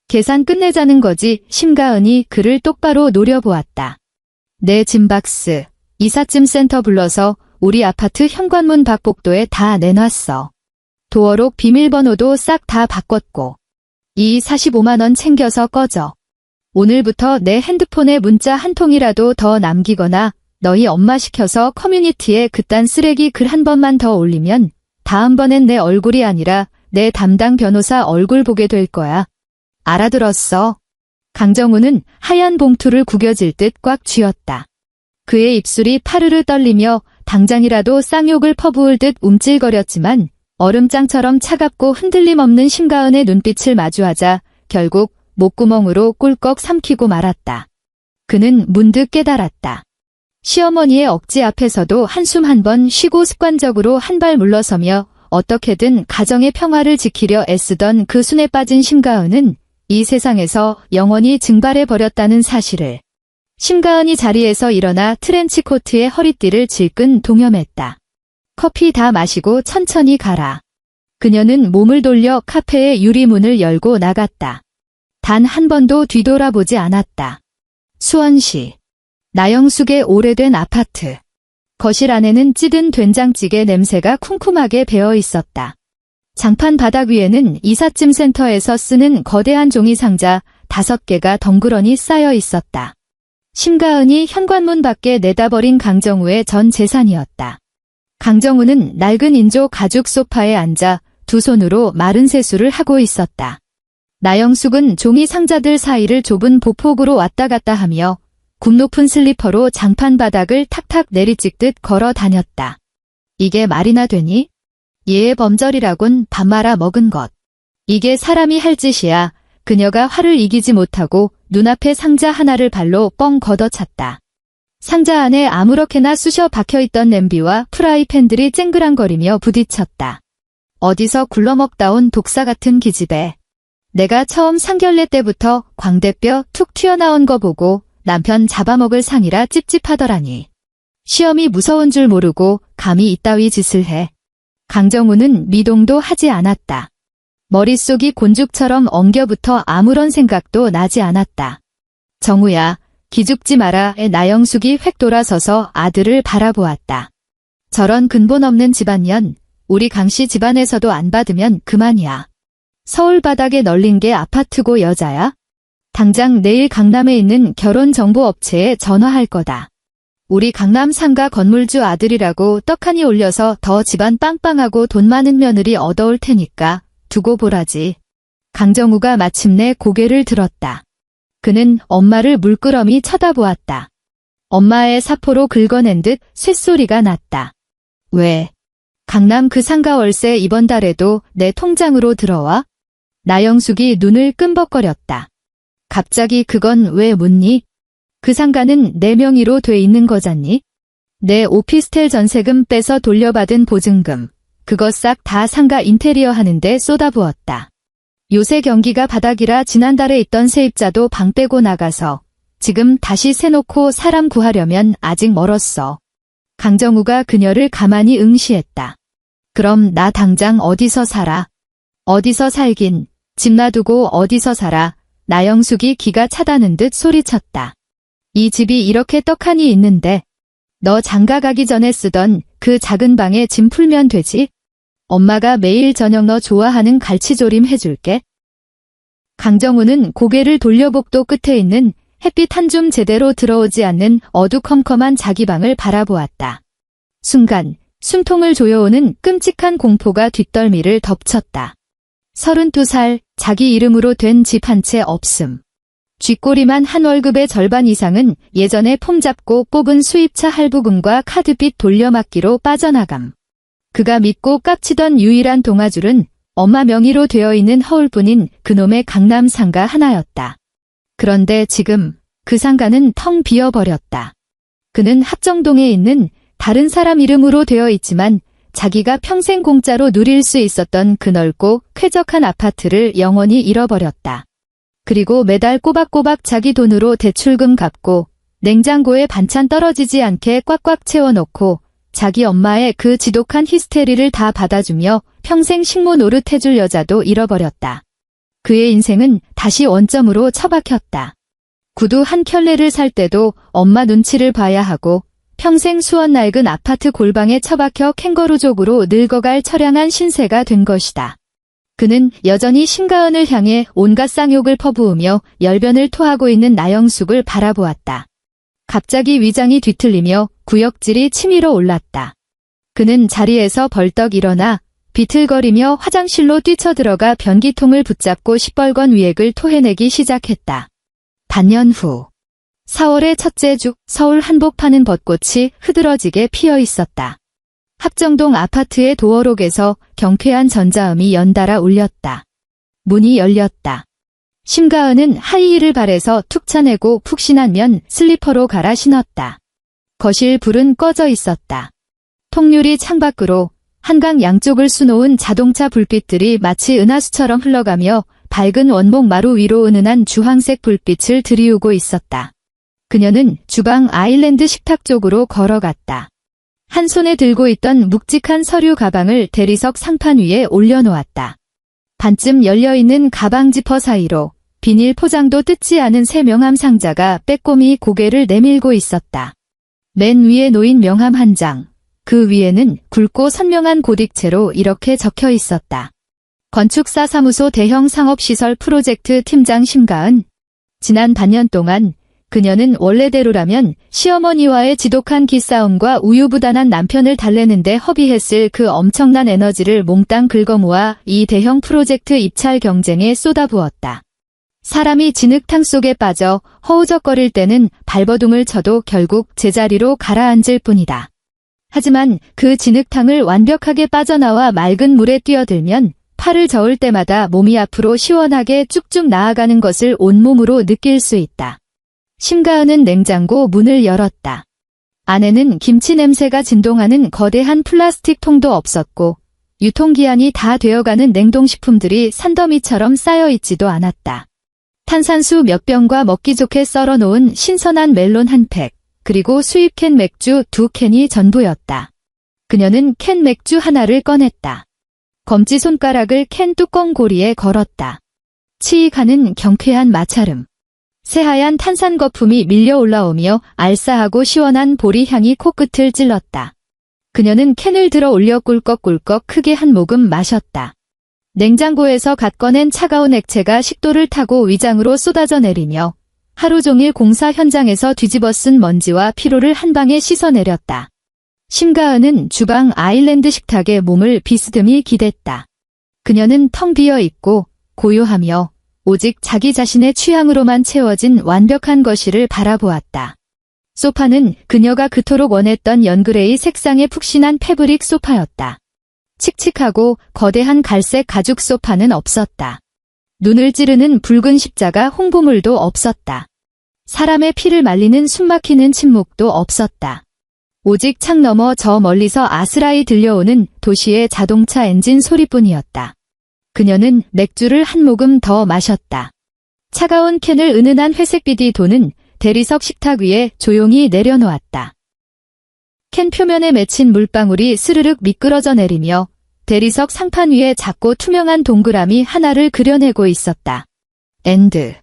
계산 끝내자는 거지. 심가은이 그를 똑바로 노려보았다. 내 짐박스, 이삿짐 센터 불러서 우리 아파트 현관문 밖 복도에 다 내놨어. 도어록 비밀번호도 싹 다 바꿨고. 이 45만 원 챙겨서 꺼져. 오늘부터 내 핸드폰에 문자 한 통이라도 더 남기거나 너희 엄마 시켜서 커뮤니티에 그딴 쓰레기 글 한 번만 더 올리면 다음번엔 내 얼굴이 아니라 내 담당 변호사 얼굴 보게 될 거야. 알아들었어? 강정우는 하얀 봉투를 구겨질 듯 꽉 쥐었다. 그의 입술이 파르르 떨리며 당장이라도 쌍욕을 퍼부을 듯 움찔거렸지만 얼음장처럼 차갑고 흔들림 없는 심가은의 눈빛을 마주하자 결국 목구멍으로 꿀꺽 삼키고 말았다. 그는 문득 깨달았다. 시어머니의 억지 앞에서도 한숨 한 번 쉬고 습관적으로 한 발 물러서며 어떻게든 가정의 평화를 지키려 애쓰던 그 순에 빠진 심가은은 이 세상에서 영원히 증발해버렸다는 사실을. 심가은이 자리에서 일어나 트렌치코트에 허리띠를 질끈 동여맸다. 커피 다 마시고 천천히 가라. 그녀는 몸을 돌려 카페의 유리문을 열고 나갔다. 단 한 번도 뒤돌아보지 않았다. 수원시. 나영숙의 오래된 아파트. 거실 안에는 찌든 된장찌개 냄새가 쿰쿰하게 배어 있었다. 장판 바닥 위에는 이삿짐 센터에서 쓰는 거대한 종이 상자 5개가 덩그러니 쌓여 있었다. 심가은이 현관문 밖에 내다버린 강정우의 전 재산이었다. 강정우는 낡은 인조 가죽 소파에 앉아 두 손으로 마른 세수를 하고 있었다. 나영숙은 종이 상자들 사이를 좁은 보폭으로 왔다 갔다 하며 굽 높은 슬리퍼로 장판 바닥을 탁탁 내리찍듯 걸어 다녔다. 이게 말이나 되니? 얘의 범절이라곤 밥 말아 먹은 것. 이게 사람이 할 짓이야. 그녀가 화를 이기지 못하고 눈앞에 상자 하나를 발로 뻥 걷어찼다. 상자 안에 아무렇게나 쑤셔 박혀있던 냄비와 프라이팬들이 쨍그랑거리며 부딪혔다. 어디서 굴러먹다 온 독사 같은 기집애. 내가 처음 상견례 때부터 광대뼈 툭 튀어나온 거 보고 남편 잡아먹을 상이라 찝찝하더라니. 시험이 무서운 줄 모르고 감히 이따위 짓을 해. 강정우는 미동도 하지 않았다. 머릿속이 곤죽처럼 엉겨붙어 아무런 생각도 나지 않았다. 정우야, 기죽지 마라의 나영숙이 획 돌아서서 아들을 바라보았다. 저런 근본 없는 집안년, 우리 강씨 집안에서도 안 받으면 그만이야. 서울 바닥에 널린 게 아파트고 여자야? 당장 내일 강남에 있는 결혼정보업체에 전화할 거다. 우리 강남 상가 건물주 아들이라고 떡하니 올려서 더 집안 빵빵하고 돈 많은 며느리 얻어올 테니까 두고 보라지. 강정우가 마침내 고개를 들었다. 그는 엄마를 물끄러미 쳐다보았다. 엄마의 사포로 긁어낸 듯 쇳소리가 났다. 왜? 강남 그 상가 월세 이번 달에도 내 통장으로 들어와? 나영숙이 눈을 끔벅거렸다. 갑자기 그건 왜 묻니? 그 상가는 내 명의로 돼 있는 거잖니? 내 오피스텔 전세금 빼서 돌려받은 보증금, 그거 싹 다 상가 인테리어 하는데 쏟아부었다. 요새 경기가 바닥이라 지난달에 있던 세입자도 방 빼고 나가서 지금 다시 세놓고 사람 구하려면 아직 멀었어. 강정우가 그녀를 가만히 응시했다. 그럼 나 당장 어디서 살아? 어디서 살긴, 집 놔두고 어디서 살아? 나영숙이 기가 차다는 듯 소리쳤다. 이 집이 이렇게 떡하니 있는데 너 장가 가기 전에 쓰던 그 작은 방에 짐 풀면 되지? 엄마가 매일 저녁 너 좋아하는 갈치조림 해줄게. 강정우는 고개를 돌려 복도 끝에 있는 햇빛 한 줌 제대로 들어오지 않는 어두컴컴한 자기 방을 바라보았다. 순간 숨통을 조여오는 끔찍한 공포가 뒷덜미를 덮쳤다. 32살, 자기 이름으로 된 집 한 채 없음. 쥐꼬리만 한 월급의 절반 이상은 예전에 폼 잡고 뽑은 수입차 할부금과 카드빚 돌려막기로 빠져나감. 그가 믿고 깝치던 유일한 동아줄은 엄마 명의로 되어 있는 허울뿐인 그놈의 강남 상가 하나였다. 그런데 지금 그 상가는 텅 비어버렸다. 그는 합정동에 있는 다른 사람 이름으로 되어 있지만 자기가 평생 공짜로 누릴 수 있었던 그 넓고 쾌적한 아파트를 영원히 잃어버렸다. 그리고 매달 꼬박꼬박 자기 돈으로 대출금 갚고 냉장고에 반찬 떨어지지 않게 꽉꽉 채워놓고 자기 엄마의 그 지독한 히스테리를 다 받아주며 평생 식모 노릇해줄 여자도 잃어버렸다. 그의 인생은 다시 원점으로 처박혔다. 구두 한 켤레를 살 때도 엄마 눈치를 봐야 하고 평생 수원 낡은 아파트 골방에 처박혀 캥거루족으로 늙어갈 처량한 신세가 된 것이다. 그는 여전히 신가은을 향해 온갖 쌍욕을 퍼부으며 열변을 토하고 있는 나영숙을 바라보았다. 갑자기 위장이 뒤틀리며 구역질이 치밀어 올랐다. 그는 자리에서 벌떡 일어나 비틀거리며 화장실로 뛰쳐들어가 변기통을 붙잡고 시뻘건 위액을 토해내기 시작했다. 반년 후 4월의 첫째 주 서울 한복 파는 벚꽃이 흐드러지게 피어 있었다. 합정동 아파트의 도어록에서 경쾌한 전자음이 연달아 울렸다. 문이 열렸다. 심가은은 하이힐을 발에서 툭 차내고 푹신한 면 슬리퍼로 갈아 신었다. 거실 불은 꺼져 있었다. 통유리 창밖으로 한강 양쪽을 수놓은 자동차 불빛들이 마치 은하수처럼 흘러가며 밝은 원목 마루 위로 은은한 주황색 불빛을 들이우고 있었다. 그녀는 주방 아일랜드 식탁 쪽으로 걸어갔다. 한 손에 들고 있던 묵직한 서류 가방을 대리석 상판 위에 올려놓았다. 반쯤 열려있는 가방 지퍼 사이로 비닐 포장도 뜯지 않은 새 명함 상자가 빼꼼히 고개를 내밀고 있었다. 맨 위에 놓인 명함 한 장, 그 위에는 굵고 선명한 고딕체로 이렇게 적혀 있었다. 건축사 사무소 대형 상업시설 프로젝트 팀장 심가은. 지난 반년 동안 그녀는 원래대로라면 시어머니와의 지독한 기싸움과 우유부단한 남편을 달래는데 허비했을 그 엄청난 에너지를 몽땅 긁어모아 이 대형 프로젝트 입찰 경쟁에 쏟아부었다. 사람이 진흙탕 속에 빠져 허우적거릴 때는 발버둥을 쳐도 결국 제자리로 가라앉을 뿐이다. 하지만 그 진흙탕을 완벽하게 빠져나와 맑은 물에 뛰어들면 팔을 저을 때마다 몸이 앞으로 시원하게 쭉쭉 나아가는 것을 온몸으로 느낄 수 있다. 심가은은 냉장고 문을 열었다. 안에는 김치 냄새가 진동하는 거대한 플라스틱 통도 없었고 유통기한이 다 되어가는 냉동식품들이 산더미처럼 쌓여있지도 않았다. 탄산수 몇 병과 먹기 좋게 썰어놓은 신선한 멜론 한 팩, 그리고 수입캔 맥주 2캔이 전부였다. 그녀는 캔 맥주 하나를 꺼냈다. 검지손가락을 캔 뚜껑 고리에 걸었다. 치익하는 경쾌한 마찰음. 새하얀 탄산 거품이 밀려 올라오며 알싸하고 시원한 보리 향이 코끝을 찔렀다. 그녀는 캔을 들어 올려 꿀꺽꿀꺽 크게 한 모금 마셨다. 냉장고에서 갓 꺼낸 차가운 액체가 식도를 타고 위장으로 쏟아져 내리며 하루 종일 공사 현장에서 뒤집어 쓴 먼지와 피로를 한 방에 씻어내렸다. 심가은은 주방 아일랜드 식탁에 몸을 비스듬히 기댔다. 그녀는 텅 비어 있고 고요하며 오직 자기 자신의 취향으로만 채워진 완벽한 거실을 바라보았다. 소파는 그녀가 그토록 원했던 연그레이 색상의 푹신한 패브릭 소파였다. 칙칙하고 거대한 갈색 가죽 소파는 없었다. 눈을 찌르는 붉은 십자가 홍보물도 없었다. 사람의 피를 말리는 숨막히는 침묵도 없었다. 오직 창 너머 저 멀리서 아스라이 들려오는 도시의 자동차 엔진 소리뿐이었다. 그녀는 맥주를 한 모금 더 마셨다. 차가운 캔을 은은한 회색빛이 도는 대리석 식탁 위에 조용히 내려놓았다. 캔 표면에 맺힌 물방울이 스르륵 미끄러져 내리며 대리석 상판 위에 작고 투명한 동그라미 하나를 그려내고 있었다. 엔드.